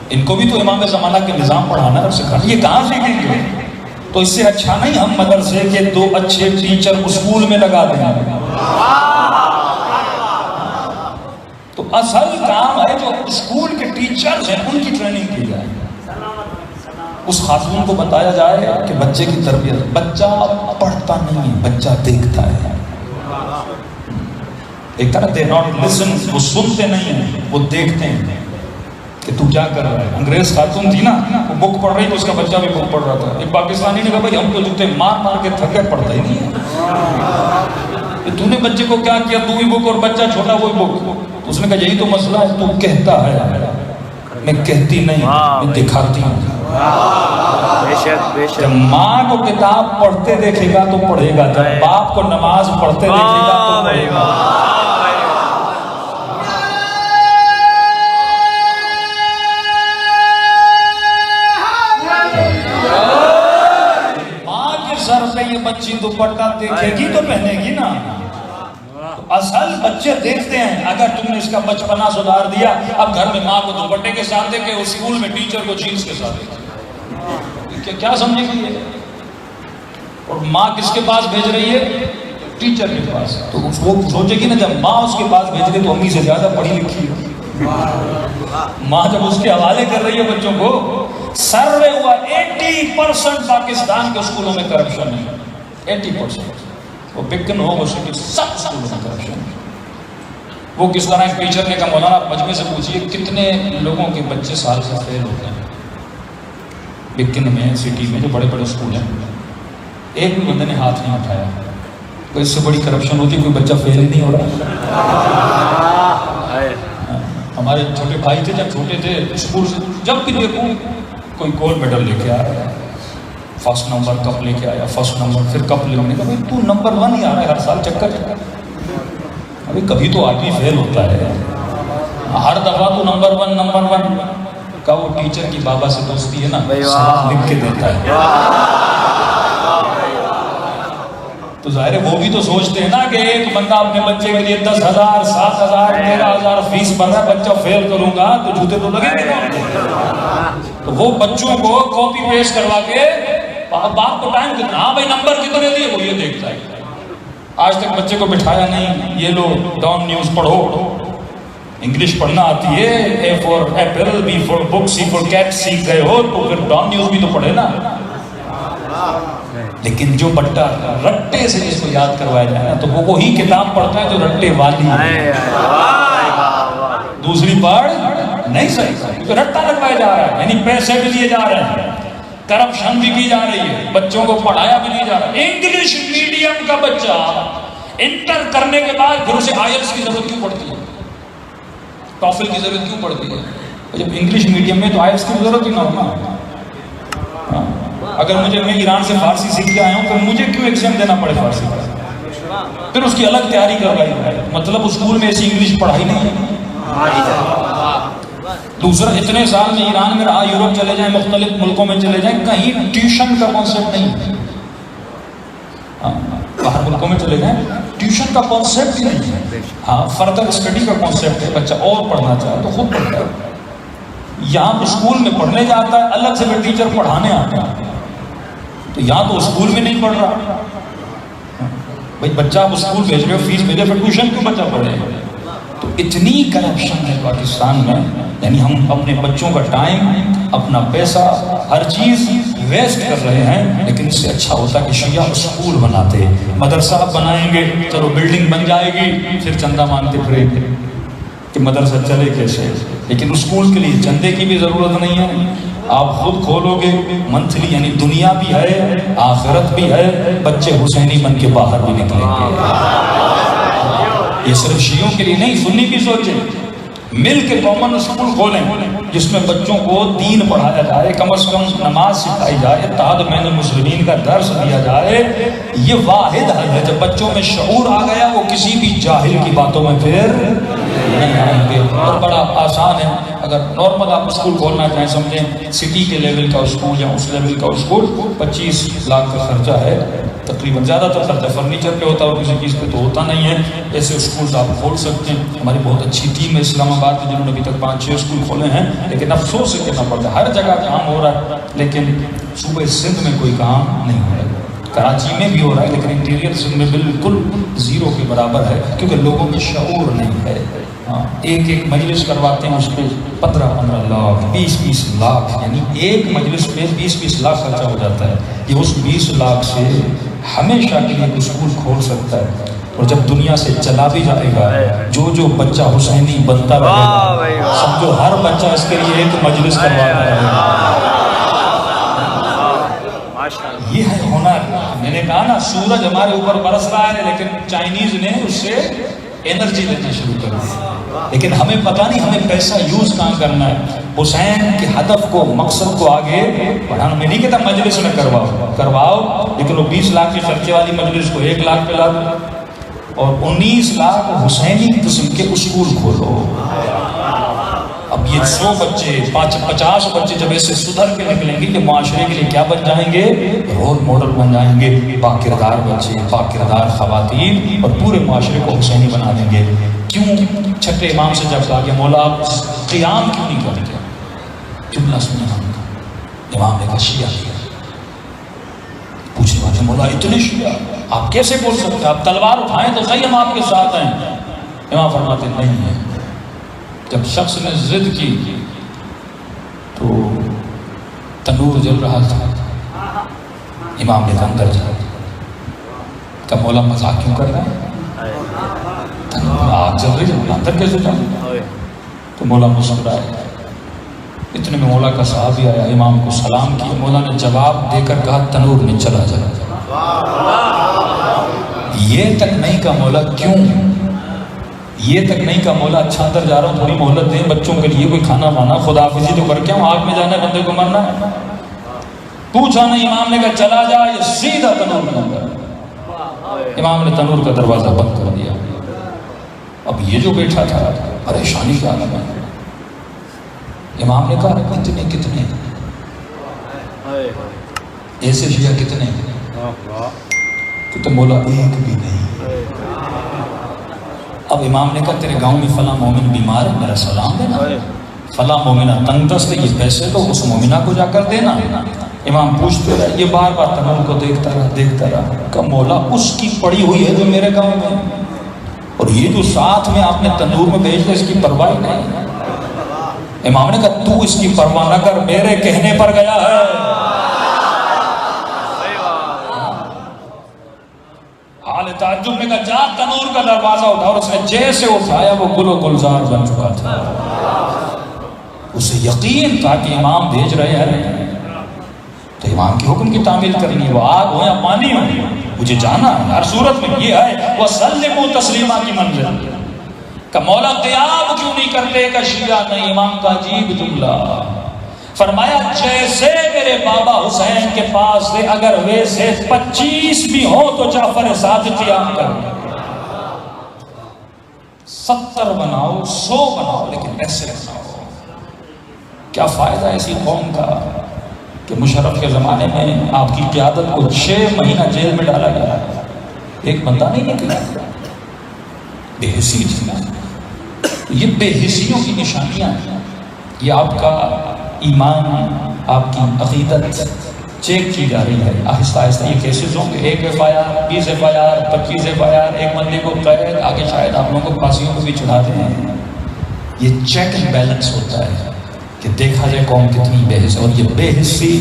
ان کو بھی تو امام زمانہ کے نظام پڑھانا ہے، سکھانا، یہ کہاں سیکھیں گے؟ تو اس سے اچھا نہیں ہم مدرسے کے 2 اچھے ٹیچر اسکول میں لگا دیں؟ تو اصل کام ہے جو اسکول کے ٹیچرز ہیں ان کی ٹریننگ کی جائے، اس خاتون کو بتایا جائے کہ بچے کی تربیت، بچہ پڑھتا نہیں ہے، بچہ دیکھتا ہے، ایک طرح دے ناٹ لسن، وہ سنتے نہیں ہیں، وہ دیکھتے ہیں کہ تو کیا کر رہا ہے۔ انگریز خاتون تھی نا، وہ بک پڑھ رہی تو اس کا بچہ بھی بک پڑھ رہا تھا۔ ایک پاکستانی نے کہا بھائی ہم تو جوتے مار مار کے تھکے، پڑھتا ہی نہیں ہے، تو نے بچے کو کیا کیا، تو بھی بک اور بچہ چھوٹا وہی بک۔ تو اس نے کہا یہی تو مسئلہ ہے، تو کہتا ہے، میں کہتی نہیں، میں دکھاتی ہوں۔ جب ماں کو کتاب پڑھتے دیکھے گا تو پڑھے گا، جب باپ کو نماز پڑھتے دیکھے گا تو پڑھے گا۔ ماں کے سر پہ یہ بچی دوپٹہ دیکھے گی تو پہنے گی نا۔ اصل بچے دیکھتے ہیں، اگر تم نے اس کا بچپنا سدھار دیا، اب گھر میں ماں کو دوپٹے کے ساتھ دیکھے، اسکول میں ٹیچر کو جینس کے ساتھ دیکھے، کیا سمجھے گی یہ؟ اور ماں کس کے پاس بھیج رہی ہے؟ ٹیچر کے پاس۔ تو وہ سوچے گی نا جب ماں اس کے پاس بھیج رہی تو امی سے زیادہ پڑھی لکھی ہے۔ ماں جب اس کے حوالے کر رہی ہے بچوں کو، سروے ہوا 80% پاکستان کے اسکولوں میں کرپشن ہے، 80%۔ وہ بکن ہو وہ سٹی، سب اسکولوں میں کرپشن ہے۔ وہ کس طرح ایک ٹیچر نے کہا مولانا آپ مجمع سے پوچھئے کتنے لوگوں کے بچے سال سے فیل ہوتے ہیں بکن میں، سٹی میں جو بڑے بڑے اسکول ہیں، ایک بھی بندے نے ہاتھ نہیں اٹھایا۔ تو اس سے بڑی کرپشن ہوتی ہے کوئی بچہ فیل ہی نہیں ہو رہا۔ ہمارے چھوٹے بھائی تھے، جب چھوٹے تھے اسکول سے جب بھی دیکھوں کوئی گولڈ میڈل لے کے آ رہا ہے، فرسٹ نمبر کپ لے کے آیا، فرسٹ نمبر پھر کپ لے، نے کہا بھائی تو نمبر 1 ہی آ رہا ہے ہر سال، چکر ابھی کبھی تو آدمی فیل ہوتا ہے، ہر دفعہ تو نمبر 1 کا۔ وہ ٹیچر کی بابا سے دوستی ہے نا، سلام لکھ کے دیتا ہے۔ تو ظاہر ہے وہ بھی تو سوچتے ہیں نا کہ ایک بندہ اپنے بچے کے لیے 10,000 7,000 13,000 فیس بھر رہا ہے، بچہ فیل کروں گا تو جوتے تو لگیں گے۔ تو وہ بچوں کو کاپی پیسٹ کروا کے باپ کو ٹائم کتنا، ہاں بھائی نمبر کتنے دیے، وہ یہ دیکھتا ہے۔ آج تک بچے کو بٹھایا نہیں، یہ لو ڈان نیوز پڑھو، انگلش پڑھنا آتی ہے، A for apple, B for book, C for cat سیکھ گئے ہو تو پھر ڈان نیوز بھی تو پڑھے نا۔ لیکن جو بٹا رٹے سے جس کو یاد کروایا جائے نا تو وہ وہی کتاب پڑھتا ہے جو رٹے والی ہے، دوسری پڑھ نہیں سکتا، تو رٹا لگوایا جا رہا ہے، یعنی پیسے بھی لیے جا رہے ہیں، کرپشن بھی کی جا رہی ہے، بچوں کو پڑھایا بھی نہیں جا رہا۔ انگلش میڈیم کا بچہ انٹر کرنے کے بعد پھر اسے آئلٹس کی ضرورت کیوں پڑتی ہے، ٹافل کی ضرورت کیوں پڑتی ہے؟ جب انگلش میڈیم میں تو آئلٹس کی ضرورت ہی نہ ہونا۔ اگر میں ایران سے فارسی سیکھ کے آیا ہوں تو مجھے کیوں ایگزام دینا پڑے فارسی کا، پھر اس کی الگ تیاری کروائی ہے، مطلب اسکول میں ایسی انگلش پڑھائی نہیں ہے۔ دوسرا اتنے سال میں ایران میں رہا، یورپ چلے جائیں، مختلف ملکوں میں چلے جائیں، کہیں ٹیوشن کا کانسیپٹ نہیں ہے۔ باہر ملکوں میں چلے جائیں ٹیوشن کا کانسیپٹ ہی نہیں ہے۔ ہاں فردر اسٹڈی کا کانسیپٹ ہے، بچہ اور پڑھنا چاہے تو خود پڑھتا ہے۔ یہاں اسکول میں پڑھنے جاتا ہے، الگ سے پھر ٹیچر پڑھانے آتا ہے، تو یہاں تو اسکول میں نہیں پڑھ رہا بھائی، بچہ آپ اسکول بھیج رہے ہو، فیس بھیجے، پھر ٹیوشن کیوں بچہ پڑھے؟ تو اتنی کرپشن ہے پاکستان میں، یعنی ہم اپنے بچوں کا ٹائم، اپنا پیسہ، ہر چیز ویسٹ کر رہے ہیں۔ لیکن اس سے اچھا ہوتا کہ شیعہ اسکول بناتے، مدرسہ بنائیں گے، چلو بلڈنگ بن جائے گی، پھر چندہ مانگتے پھریں گے کہ مدرسہ چلے کیسے۔ لیکن اسکول کے لیے چندے کی بھی ضرورت نہیں ہے، آپ خود کھولو گے منتھلی، یعنی دنیا بھی ہے آخرت بھی ہے، بچے حسینی بن کے باہر بھی نکلیں گے۔ یہ صرف شیعوں کے لیے نہیں، سنی بھی سوچیں، مل کے کامن اسکول کھولیں جس میں بچوں کو دین پڑھایا جائے، کم از کم نماز سکھائی جائے، اتحاد بین المسلمین کا درس دیا جائے۔ یہ واحد حل ہے، جب بچوں میں شعور آ گیا وہ کسی بھی جاہل کی باتوں میں پھر نہیں آئیں گے۔ اور بڑا آسان ہے، اگر نارمل آپ اسکول کھولنا چاہیں، سمجھیں سٹی کے لیول کا اسکول یا اس لیول کا اسکول، 25 لاکھ کا خرچہ ہے، تقریباً زیادہ تر خرچہ فرنیچر پہ ہوتا ہے اور کسی چیز پہ تو ہوتا نہیں ہے. ایسے اسکولز آپ کھول سکتے ہیں. ہماری بہت اچھی ٹیم ہے اسلام آباد میں جنہوں نے ابھی تک 5-6 اسکول کھولے ہیں, لیکن افسوس ہے کہنا پڑتا ہے ہر جگہ کام ہو رہا ہے لیکن صوبہ سندھ میں کوئی کام نہیں ہو رہا ہے. کراچی میں بھی ہو رہا ہے لیکن انٹیریئر سندھ میں بالکل زیرو کے برابر ہے کیونکہ لوگوں میں شعور نہیں ہے. ایک مجلس کرواتے ہیں اس پہ 15-15 لاکھ 20-20 لاکھ, یعنی ایک مجلس پہ 20-20 لاکھ خرچہ ہو جاتا ہے. یہ اس 20 لاکھ سے ہمیشہ کے لیے اسکول کھول سکتا ہے. اور جب دنیا سے چلا بھی جائے گا جو بچہ حسینی بنتا رہے گا, سمجھو ہر بچہ اس کے لیے ایک مجلس کرواتا رہے گا. یہ ہے ہنر. میں نے کہا نا سورج ہمارے اوپر برس رہا ہے لیکن چائنیز نے اس سے انرجی لینا شروع کر دی, لیکن ہمیں پتہ نہیں ہمیں پیسہ یوز کہاں کرنا ہے. حسین کے ہدف کو مقصد کو آگے بڑھانا. میں نہیں کہتا مجلس میں کرواؤ لیکن وہ 20 لاکھ کے خرچے والی مجلس کو 1 لاکھ پہ لا دو اور 19 لاکھ حسینی قسم کے اسکول کھولو. اب یہ 100 بچے 50 بچے جب ایسے سدھر کے نکلیں گے کہ معاشرے کے لیے کیا بن جائیں گے, رول ماڈل بن جائیں گے. باکردار بچے, باکردار خواتین اور پورے معاشرے کو حسینی بنا دیں گے. کیوں چھٹے امام سے جب کہا کہ مولا آپ قیام کیوں نہیں کرتے, جملہ سنیں ہم کا. امام نے کہا شیعہ کیا. پوچھنے والے مولا اتنے شیعہ آپ کیسے بول سکتے, آپ تلوار اٹھائیں تو صحیح ہم آپ کے ساتھ ہیں. امام فرماتے نہیں ہے. جب شخص نے ضد کی تو تنور جل رہا تھا. امام نے اندر جا کہ مولا مذاق کیوں کر رہا ہے, تنور آگ جل رہی ہے اندر کیسے جاؤں. تو مولا مسکرائے. اتنے میں مولا کا صحابی آیا, امام کو سلام کیا. مولا نے جواب دے کر کہا تنور میں چلا جا. یہ تک نہیں کہا مولا کیوں, یہ تک نہیں کہا مولا اچھا اندر جا رہا ہوں تھوڑی مہلت دیں بچوں کے لیے کوئی کھانا وانا خدا حافظی تو کر کے ہوں, آگ میں جانا ہے بندے کو مرنا ہے. پوچھا نہیں. امام نے کہا چلا جا, یہ سیدھا تنور میں اندر. امام نے تنور کا دروازہ بند کر دیا. اب یہ جو بیٹھا تھا پریشانی کا عالم ہے. امام نے کہا کتنے ایسے شیعہ کتنے, تو مولا ایک بھی نہیں. اب امام نے کہا تیرے گاؤں میں فلاں مومن بیمار ہے, میرا سلام دینا. فلاں مومنہ تنگ دست ہے, یہ پیسے تو اس مومنہ کو جا کر دینا. امام پوچھتے رہے, یہ بار بار تنور کو دیکھتا رہا کہ مولا اس کی پڑی ہوئی ہے جو میرے گاؤں میں, اور یہ جو ساتھ میں آپ نے تندور میں بھیج دیا اس کی پرواہ نہیں. امام نے کہا تو اس کی پرواہ نہ کر, میرے کہنے پر گیا ہے. حال تعجب میں کہا جا تنور کا دروازہ اٹھا, اور اس نے جیسے اٹھایا وہ گل و گلزار بن چکا تھا. اسے یقین تھا کہ امام بھیج رہے ہیں تو امام کے حکم کی تعمیل کرنی ہے, وہ آگ ہو یا پانی ہو مجھے جانا ہے. ہر صورت میں یہ ہے وَسَلِّمُوا تَسْلِيمًا کی منزل کہ مولا قیام کیوں نہیں کرتے کہ شیعہ نہیں. امام کا عجیب جملہ فرمایا جیسے میرے بابا حسین کے پاس تھے, اگر ویسے 25 بھی ہو تو جعفر صادق قیام کر. 70 بناؤ 100 بناؤ لیکن ایسے بناؤ. کیا فائدہ ایسی قوم کا کہ مشرف کے زمانے میں آپ کی قیادت کو 6 مہینہ جیل میں ڈالا گیا, ایک بندہ نہیں نکلا. بے حسی تھی. یہ بے حسیوں کی نشانیاں ہیں. یہ آپ کا ایمان, آپ کی عقیدت چیک کی جا رہی ہے آہستہ آہستہ. یہ کیسز ہوں گے 1 FIR 20 FIR 25 FIR, ایک بندے کو قید, آگے شاید آپ لوگوں کو پھانسیوں کو بھی چڑھاتے ہیں. یہ چیک اینڈ بیلنس ہوتا ہے کہ دیکھا جائے قوم کتنی بے حس. اور یہ بے حسی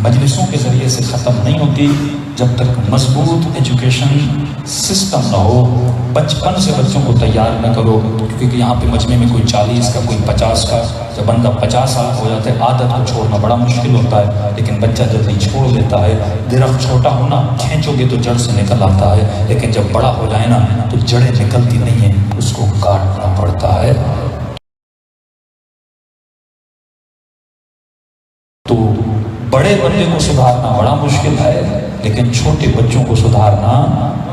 مجلسوں کے ذریعے سے ختم نہیں ہوتی جب تک مضبوط ایجوکیشن سسٹم نہ ہو. بچپن سے بچوں کو تیار نہ کرو, کیونکہ یہاں پہ مجمع میں کوئی 40 کا کوئی 50 کا, جب بندہ 50 سال ہو جاتا ہے عادت کو چھوڑنا بڑا مشکل ہوتا ہے, لیکن بچہ جلدی چھوڑ دیتا ہے. درخت چھوٹا ہونا کھینچو گے تو جڑ سے نکل آتا ہے, لیکن جب بڑا ہو جائے نا تو جڑیں نکلتی نہیں ہیں, اس کو کاٹنا پڑتا ہے. تو بڑے بندے کو سدھارنا بڑا مشکل ہے, لیکن چھوٹے بچوں کو سدھارنا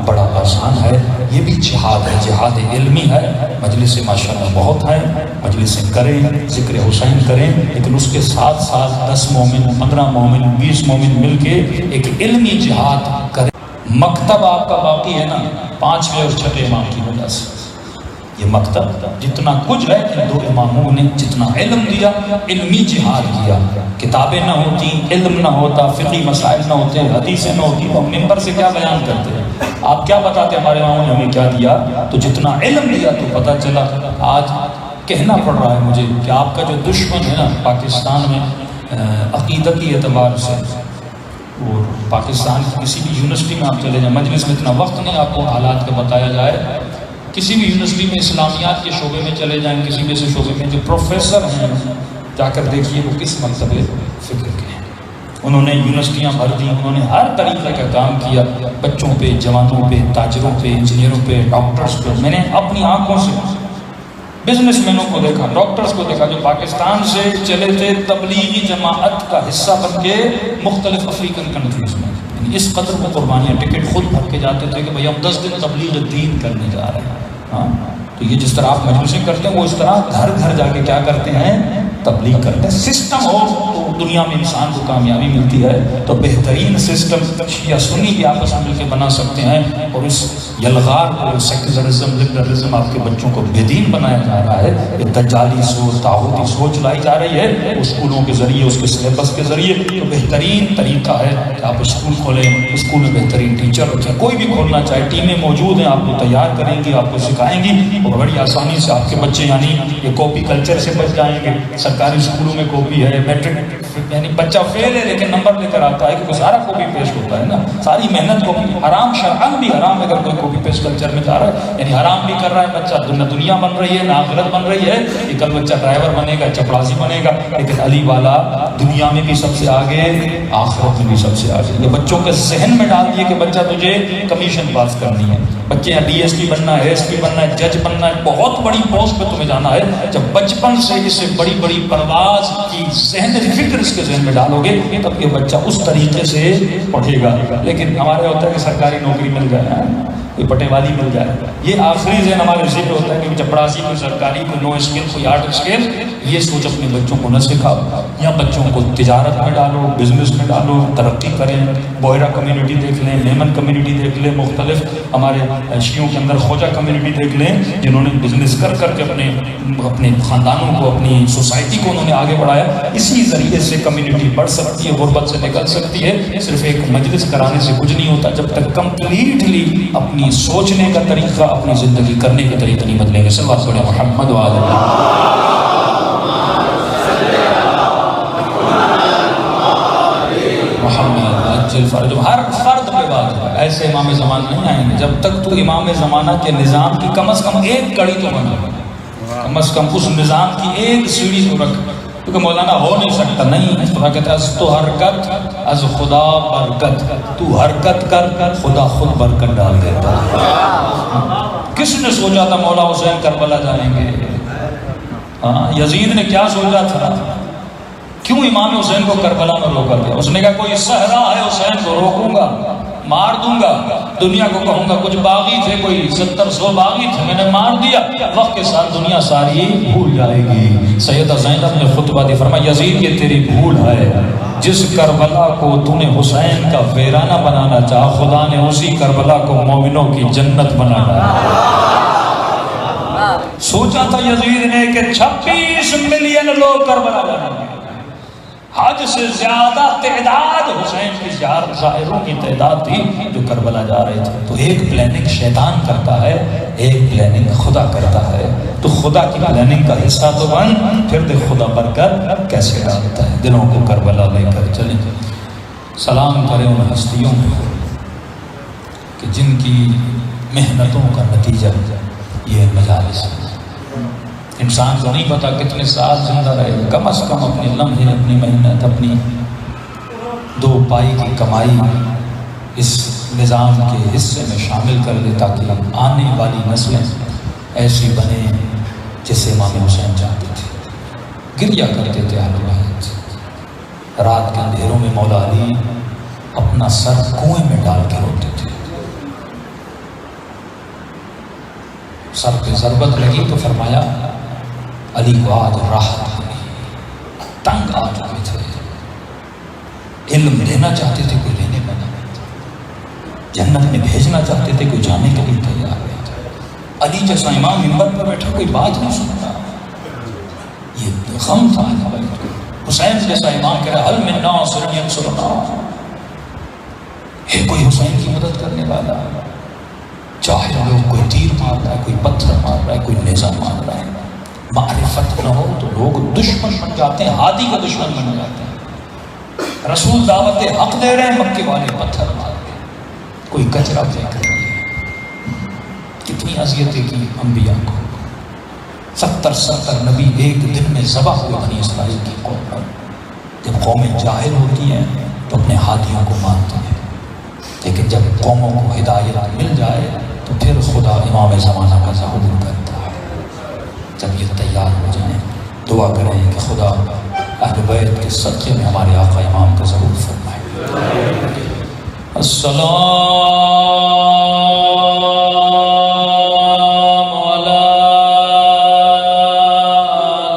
بڑا آسان ہے. یہ بھی جہاد ہے, جہاد علمی ہے. مجلس ماشاءاللہ بہت ہیں, مجلسیں کریں, ذکر حسین کریں, لیکن اس کے ساتھ ساتھ 10 مومن 15 مومن 20 مومن مل کے ایک علمی جہاد کریں. مکتب آپ کا باقی ہے نا 5ویں اور 6 امام کی وجہ سے. یہ مکتب جتنا کچھ ہے ان 2 اماموں نے جتنا علم دیا، علمی جہاد کیا. کتابیں نہ ہوتی، علم نہ ہوتا، فقہی مسائل نہ ہوتے، حدیثیں نہ ہوتی، تو ہم ممبر سے کیا بیان کرتے ہیں؟ آپ کیا بتاتے ہمارے اماموں نے ہمیں کیا دیا؟ تو جتنا علم دیا تو پتہ چلا. آج کہنا پڑ رہا ہے مجھے کہ آپ کا جو دشمن ہے نا پاکستان میں عقیدتی اعتبار سے، اور پاکستان کی کسی بھی یونیورسٹی میں آپ چلے جائیں، مجلس میں اتنا وقت نہیں آپ کو حالات کا بتایا جائے، کسی بھی یونیورسٹی میں اسلامیات کے شعبے میں چلے جائیں، کسی بھی ایسے شعبے میں جو پروفیسر ہیں جا کر دیکھیے وہ کس مکتب فکر کے ہیں. انہوں نے یونیورسٹیاں بھر دی، انہوں نے ہر طریقے کا کام کیا، بچوں پہ، جوانوں پہ، تاجروں پہ، انجینئروں پہ، ڈاکٹرز پہ. میں نے اپنی آنکھوں سے بزنس مینوں کو دیکھا، ڈاکٹرز کو دیکھا جو پاکستان سے چلے تھے تبلیغی جماعت کا حصہ بن کے مختلف افریقن کنٹریز میں. اس قدر وہ قربانیاں، ٹکٹ خود بھر کے جاتے تھے کہ بھئی ہم 10 دن تبلیغ دین کرنے جا رہے ہیں. ہاں تو یہ جس طرح آپ مجلسیں کرتے ہیں وہ اس طرح گھر گھر جا کے کیا کرتے ہیں؟ تبلیغ کرتے ہیں. سسٹم ہو تو دنیا میں انسان کو کامیابی ملتی ہے، تو بہترین سسٹم شیعہ سنی بھی آپس میں مل کے بنا سکتے ہیں. اور اس یلغار کو، سیکولرزم، لبرلزم آپ کے بچوں کو بے دین بنایا جا رہا ہے، یہ دجالی سوچ، طاغوتی سوچ لائی جا رہی ہے اسکولوں کے ذریعے، اس کے سلیبس کے ذریعے. تو بہترین طریقہ ہے کہ آپ اسکول کھولیں، اسکول میں بہترین ٹیچر رکھیں. کوئی بھی کھولنا چاہے، ٹیمیں موجود ہیں، آپ کو تیار کریں گی، آپ کو سکھائیں گی، اور بڑی آسانی سے آپ کے بچے یعنی یہ کاپی کلچر سے بچ جائیں گے. سرکاری اسکولوں میں کاپی ہے، میٹرک یعنی بچہ فیل ہے لیکن نمبر لے کر آتا ہے کیونکہ سارا کاپی پیسٹ ہوتا ہے نا، ساری محنت کاپی. حرام شرعاً بھی حرام ہے اگر کوئی کاپی پیسٹ کلچر میں جا رہا ہے، یعنی حرام بھی کر رہا ہے بچہ. دنیا بن رہی ہے، نہ آخرت بن رہی ہے. یہ کل بچہ ڈرائیور بنے گا، چپڑاسی بنے گا، لیکن علی والا دنیا میں بھی سب سے آگے، آخرت میں بھی سب سے آگے. یہ بچوں کے ذہن میں ڈال دیے کہ بچہ تجھے کمیشن پاس کرنی ہے، بچے ڈی ایس پی بننا ہے، ایس پی بننا ہے، جج بننا ہے، بہت بڑی پوسٹ پہ تمہیں جانا ہے. جب بچپن سے اسے بڑی بڑی پرواز کی ذہن فکر اس کے ذہن میں ڈالو گے تب یہ بچہ اس طریقے سے پڑھے گا. لیکن ہمارے ہوتا ہے کہ سرکاری نوکری مل جائے، کوئی پٹے والی مل جائے، یہ آخری ذہن ہمارے ذہن ہوتا ہے کہ چپڑاسی کوئی سرکاری، کوئی نو اسکل، کوئی آرٹ اسکل. یہ سوچ اپنے بچوں کو نہ سکھاؤ. یا بچوں کو تجارت میں ڈالو، بزنس میں ڈالو، ترقی کریں. بوہرا کمیونٹی دیکھ لیں، میمن کمیونٹی دیکھ لیں، مختلف ہمارے شیعوں کے اندر خوجہ کمیونٹی دیکھ لیں، جنہوں نے بزنس کر کر کے اپنے خاندانوں کو، اپنی سوسائٹی کو انہوں نے آگے بڑھایا. اسی ذریعے سے کمیونٹی بڑھ سکتی ہے، غربت سے نکل سکتی ہے. صرف ایک مجلس کرانے سے کچھ نہیں ہوتا جب تک کمپلیٹلی اپنی سوچنے کا طریقہ، اپنی زندگی کرنے کا طریقہ نہیں بدلیں گے. صلی اللہ علیہ محمد محمد. ہر فرد پہ بات ہے، ایسے امام زمانہ نہیں آئیں گے جب تک تو امام زمانہ کے نظام کی کم از کم ایک کڑی تو بنا، کم از کم اس نظام کی ایک سیڑھی تو رکھ. کیونکہ مولانا ہو نہیں سکتا، نہیں. خدا کہتا ہے از تو حرکت از خدا برکت، تو حرکت کر خدا خود برکت ڈال دیتا. کس نے سوچا تھا مولا حسین کربلا جائیں گے؟ یزید نے کیا سوچا تھا؟ کیوں امام حسین کو کربلا میں روکا گیا؟ اس نے کہا کوئی صحرا ہے حسین کو روکوں گا، مار دوں گا، دنیا کو کہوں گا کچھ باغی تھے، کوئی 70-100 باغی تھے، میں نے مار دیا، وقت کے ساتھ دنیا ساری بھول جائے گی. سیدہ زینب نے خطبہ دی، فرمایا یزید یہ تیری بھول ہے، جس کربلا کو تو نے حسین کا ویرانہ بنانا چاہا، خدا نے اسی کربلا کو مومنوں کی جنت بنانا. سوچا تھا یزید نے کہ 26 ملین لوگ کربلا جائیں گے، حج سے زیادہ تعداد حسین کی ظاہروں کی تعداد تھی جو کربلا جا رہے تھے. تو ایک پلاننگ شیطان کرتا ہے، ایک پلاننگ خدا کرتا ہے. تو خدا کی پلاننگ کا حصہ تو بن، پھر دیکھ خدا برکت کیسے ڈالتا ہے. دلوں کو کربلا لے کر چلیں. سلام کریں ان ہستیوں کو کہ جن کی محنتوں کا نتیجہ یہ مجالس ہے. انسان کو نہیں پتا کتنے سال زندہ رہے، کم از کم اپنے لمحے، اپنی محنت، اپنی 2 پائی کی کمائی اس نظام کے حصے میں شامل کر لے تاکہ آنے والی نسلیں ایسی بنے جسے امام حسین چاہتے تھے. گریہ کرتے تھے اہل بیت. رات کے اندھیروں میں مولا علی اپنا سر کنویں میں ڈال کے روتے تھے. سر پہ ضربت لگی تو فرمایا علی کو آج راحت ملی، تنگ آ چکے تھے، علم لینا چاہتے تھے کوئی لینے بنا. جنت میں بھیجنا چاہتے تھے، کوئی جانے کے لیے تیار نہیں تھا۔ علی جیسا امام منبر پر بیٹھا کوئی بات نہیں سنتا، یہ غم تھا اہل بیت کو۔ حسین جیسا امام کہہ رہا حل من ناصر ینصرنا، ہے کوئی حسین کی مدد کرنے والا؟ چاہے لوگ کوئی تیر مار رہا ہے، کوئی پتھر مار رہا ہے، کوئی نیزہ مار رہا ہے، معرفت نہ ہو تو لوگ دشمن بن جاتے ہیں، ہادی کا دشمن بن جاتے ہیں۔ رسول دعوت حق دے رہے ہیں، مکے والے پتھر مار رہے ہیں، کوئی کچرا پھینک رہی ہے۔ کتنی اذیتیں کی انبیاء کو، 70 نبی ایک دن میں ذبح ہوئے بنی اسرائیل کی قوم پر۔ جب قومیں جاہل ہوتی ہیں تو اپنے ہادیوں کو مانتے ہیں، لیکن جب قوموں کو ہدایت مل جائے تو پھر خدا امام زمانہ کا ظہور کرتا ہے۔ جب یہ تیار ہو جائیں دعا کریں کہ خدا اہل بیت کے صدقے میں ہمارے آقا امام کا ظہور فرمائے۔ السلام علی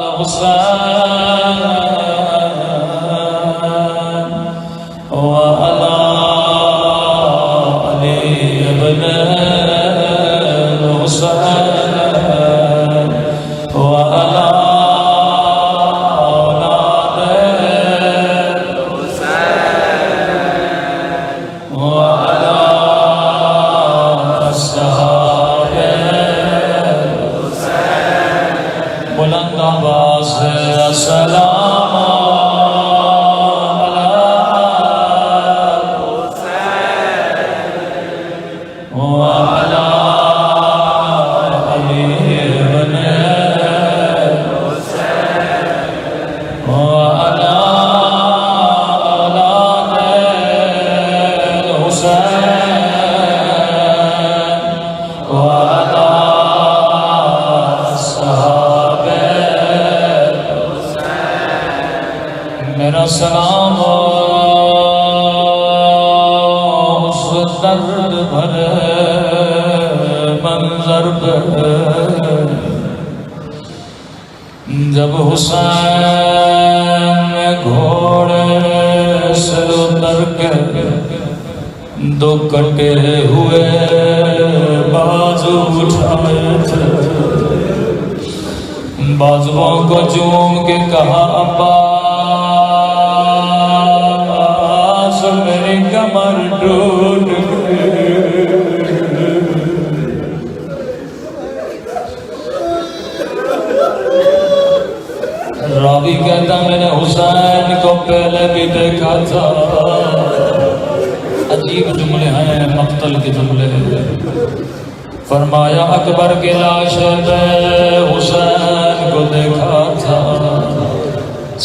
الحسین وعلی علی ابن الحسین وعلی میرا سلام اس درد بھرے منظر پہ، جب حسین نے گھوڑے سے اتر کے دو کٹے ہوئے بازو اٹھائے تھے، بازوؤں کو چوم کے کہا عباس میری کمر ٹوٹ گئی۔ راوی کہتا میں نے حسین کو پہلے بھی دیکھا تھا۔ عجیب جملے ہیں مقتل کے جملے، فرمایا اکبر کی لاش پہ حسین کو دیکھا تھا،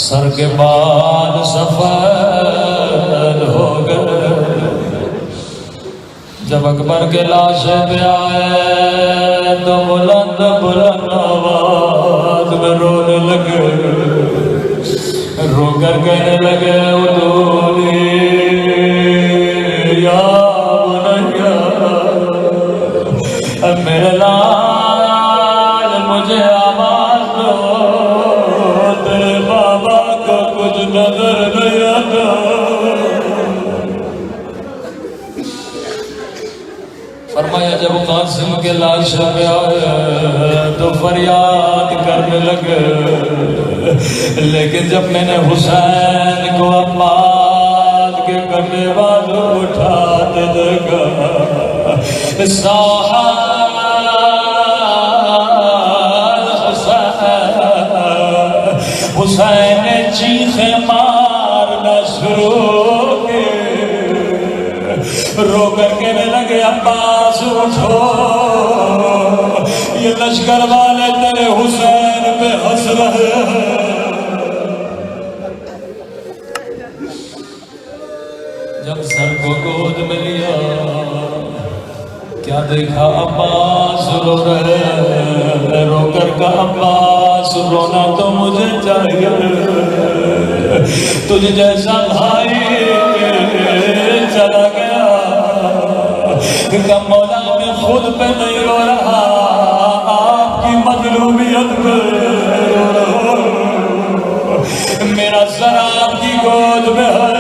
سر کے بال سفید ہو گئے۔ جب اکبر کے لاش پہ آئے تو بلند بلند آواز میں رونے لگے، رو کر کہنے لگے ادونی یا بنیا، میرے لال مجھے آواز دو، تیرے بابا کو کچھ نظر نہیں آتا۔ فرمایا جب قاسم کے لاش پہ آئے تو فریاد کرنے لگے، لیکن جب میں نے حسین کو عباس کے کرنے والوں اٹھاتے دیکھا، حسین نے چیخیں مارنا شروع کی، رو کر کہنے لگے عباس اٹھو، یہ لشکر والے تیرے حسین پہ ہنس رہے ہیں۔ جب سر کو گود میں لیا کیا دیکھا عباس رو رہے ہیں، رو کر کہا عباس رونا تو مجھے چاہیے، تجھ جیسا بھائی چلا گیا کہ مولا میں خود پہ نہیں رو رہا، آپ کی مظلومیت پہ رو رہا، میرا سر آپ کی گود میں ہے،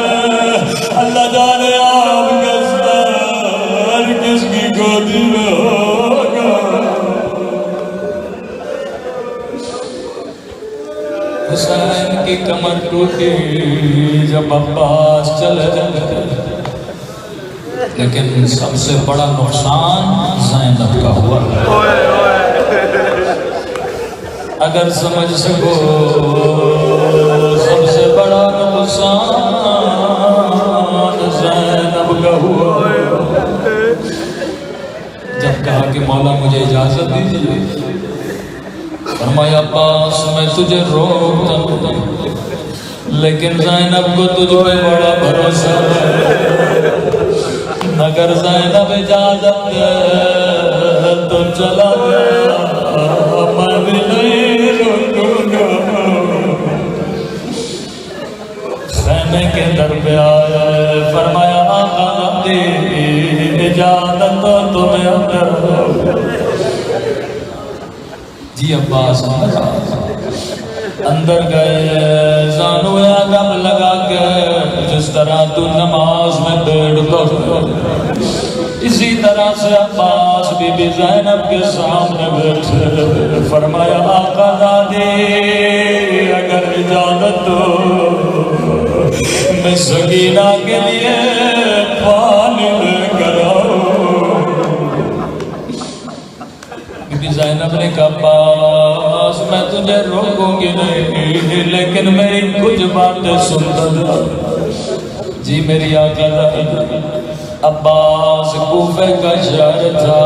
اللہ جانے آپ کے سر کی کمر ٹوٹی جب عباس چلے گئے، لیکن سب سے بڑا نقصان زینب کا ہوا۔ اگر سمجھ سکو سب سے بڑا نقصان زینب کا ہوا۔ جب کہا کہ مولا مجھے اجازت دیجیے، فرمایا عباس میں تجھے روکتا ہوں، لیکن زینب کو تجھ پہ بڑا بھروسہ ہے، اگر زینب اجازت دے تو چلا گیا، میں بھی نہیں رکوں گا۔ خیمے کے در پہ آئے، فرمایا آقا نبی اجازت تو تمہیں اندر۔ جی عباس اندر گئے، زانو ادب لگا کے جس طرح تو نماز میں بیٹھتا اسی طرح سے عباس بی بی زینب کے سامنے بیٹھے، فرمایا آقا دادی اگر اجازت دو میں سکینہ کے لیے پانی لے کر آؤں۔ بی بی زینب نے کہا عباس میں تجھے روکوں گی نہیں، لیکن میری کچھ باتیں سن لو۔ جی میری آقا دادی، عباس کوفے کا شہر تھا،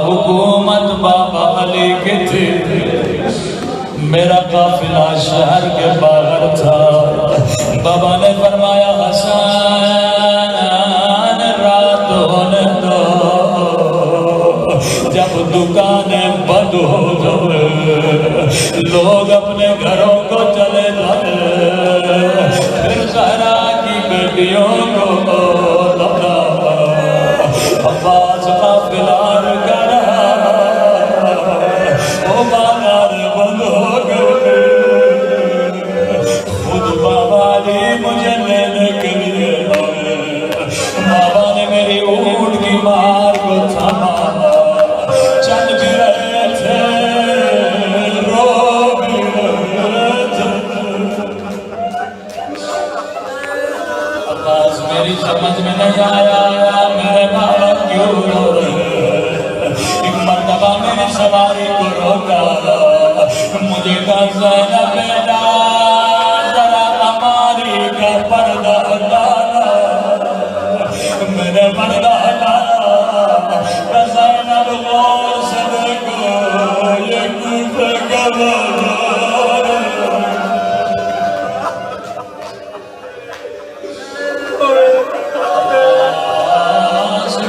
حکومت بابا علی کی تھی، میرا قافلہ شہر کے باہر تھا۔ بابا نے فرمایا حسن رات ہونے دو، جب دکانیں بند ہو جائے، لوگ اپنے گھروں کو چلے جائے، پھر زہرا کی بیٹیوں کو لبنا عباس قافلہ کر وہ بازار بند ہو گئے۔ خود بابا علی مجھے لینے کے لیے آئے، بابا نے میری اونٹ کی مار کو تھاما، چل بھی رہے تھے رو بھی رہے تھے۔ عباس میری سمجھ میں نہیں آیا میرے بابا کیوں رو رہے۔ ایک مرتبہ میری سواری کو روکا، مجھے کہا زینب بیٹا ذرا ہماری کا پردہ ہٹانا، میں نے پردہ ہٹایا، زینب غور سے دیکھو یہ کوفے کا بازار ہے۔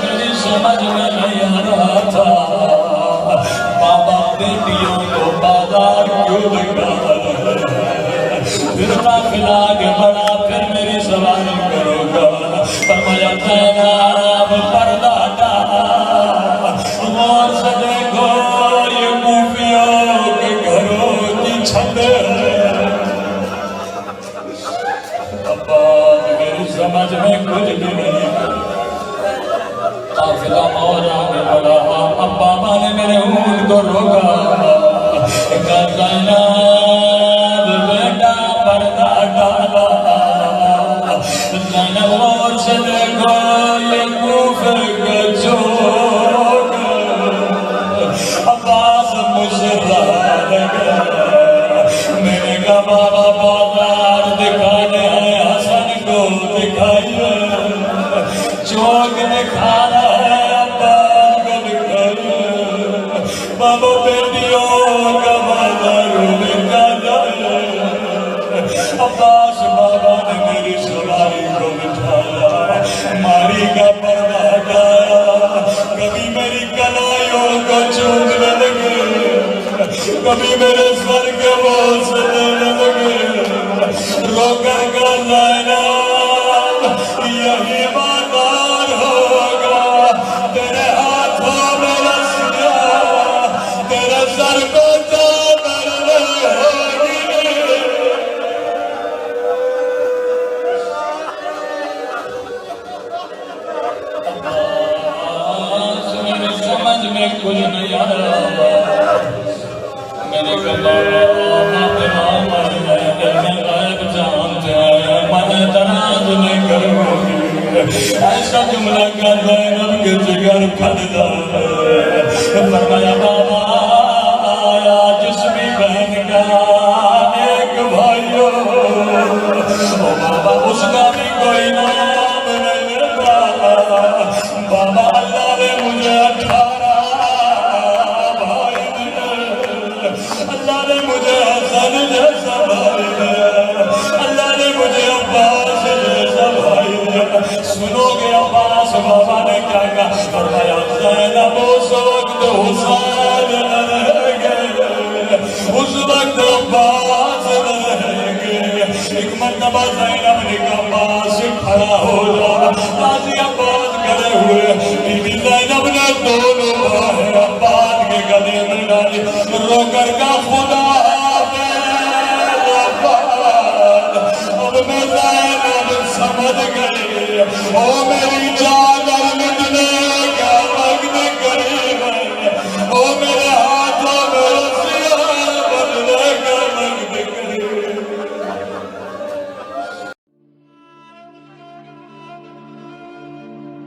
میری سمجھ میں نہیں آ رہا تھا بابا بیٹیوں کو بازار کیوں نکالا ہے۔ پھر قافلہ آگے بڑھا، پھر میری سواری کرو گا، فرمایا زینب پردہ ہٹا، غور سے دیکھو یہ کوفیوں کے گھروں کی چھتیں ہیں۔ عباس میری سمجھ میں کچھ بھی نہیں، قافلہ اور آگے بڑھا، اب بابا نے میرے اونٹ کو روکا، کہا زینب بیٹا پردہ ڈالا، زینب غور سے دیکھو یہ کوفے کے چوک، عباس مشرا لگا۔ میں نے کہا بابا بازار دکھانے آئے، حسن کو دکھائیے، چوک دکھانا ہے عباس کو دکھائیے، بابا بیٹیوں کا بازار دکھا جائے۔ عباس بابا نے میری سواری کو بٹھایا، ماری کا پردہ ہٹایا، کبھی میری کلائیوں کو چومنے لگے، کبھی میرے سر کے بوس لینے لگے، رو کر کہا زینب یہی بازار ہوگا، تیرے ہاتھوں میں رسیاں، تیرے سر کو چادر ہوگی۔ میری سمجھ میں کچھ نہیں آ رہا، میرے کباب ایسا جملہ کا زینب کے جگر پھٹتا ہے فرمایا بابا آیا جسمی بہن کا ایک بھائیو بابا اس کا بھی کوئی نام نہیں لیتا بابا اللہ نے مجھے 18 بھائی دیے اللہ نے مجھے حسن جیسا بھائی دیا اللہ نے مجھے عباس جیسا بھائی دیا سنو گے عباس بابا نے کیا کہا فرمایا زینب اس وقت حسین رہ گئے اس وقت عباس رہ گئے ایک مرتبہ زینب نے کہا عباس کھڑا ہو جا قاضی عباس کھڑے ہوئے بی بی زینب نے دونوں باہیں عباس کے گلے میں ڈالی رو کر کا خدا اب میں زینب سمجھ گئی او میری جان مجھنے کا وقت قریب ہے او میرے ہاتھوں میں رسیاں بدلے کا وقت قریب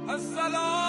السلام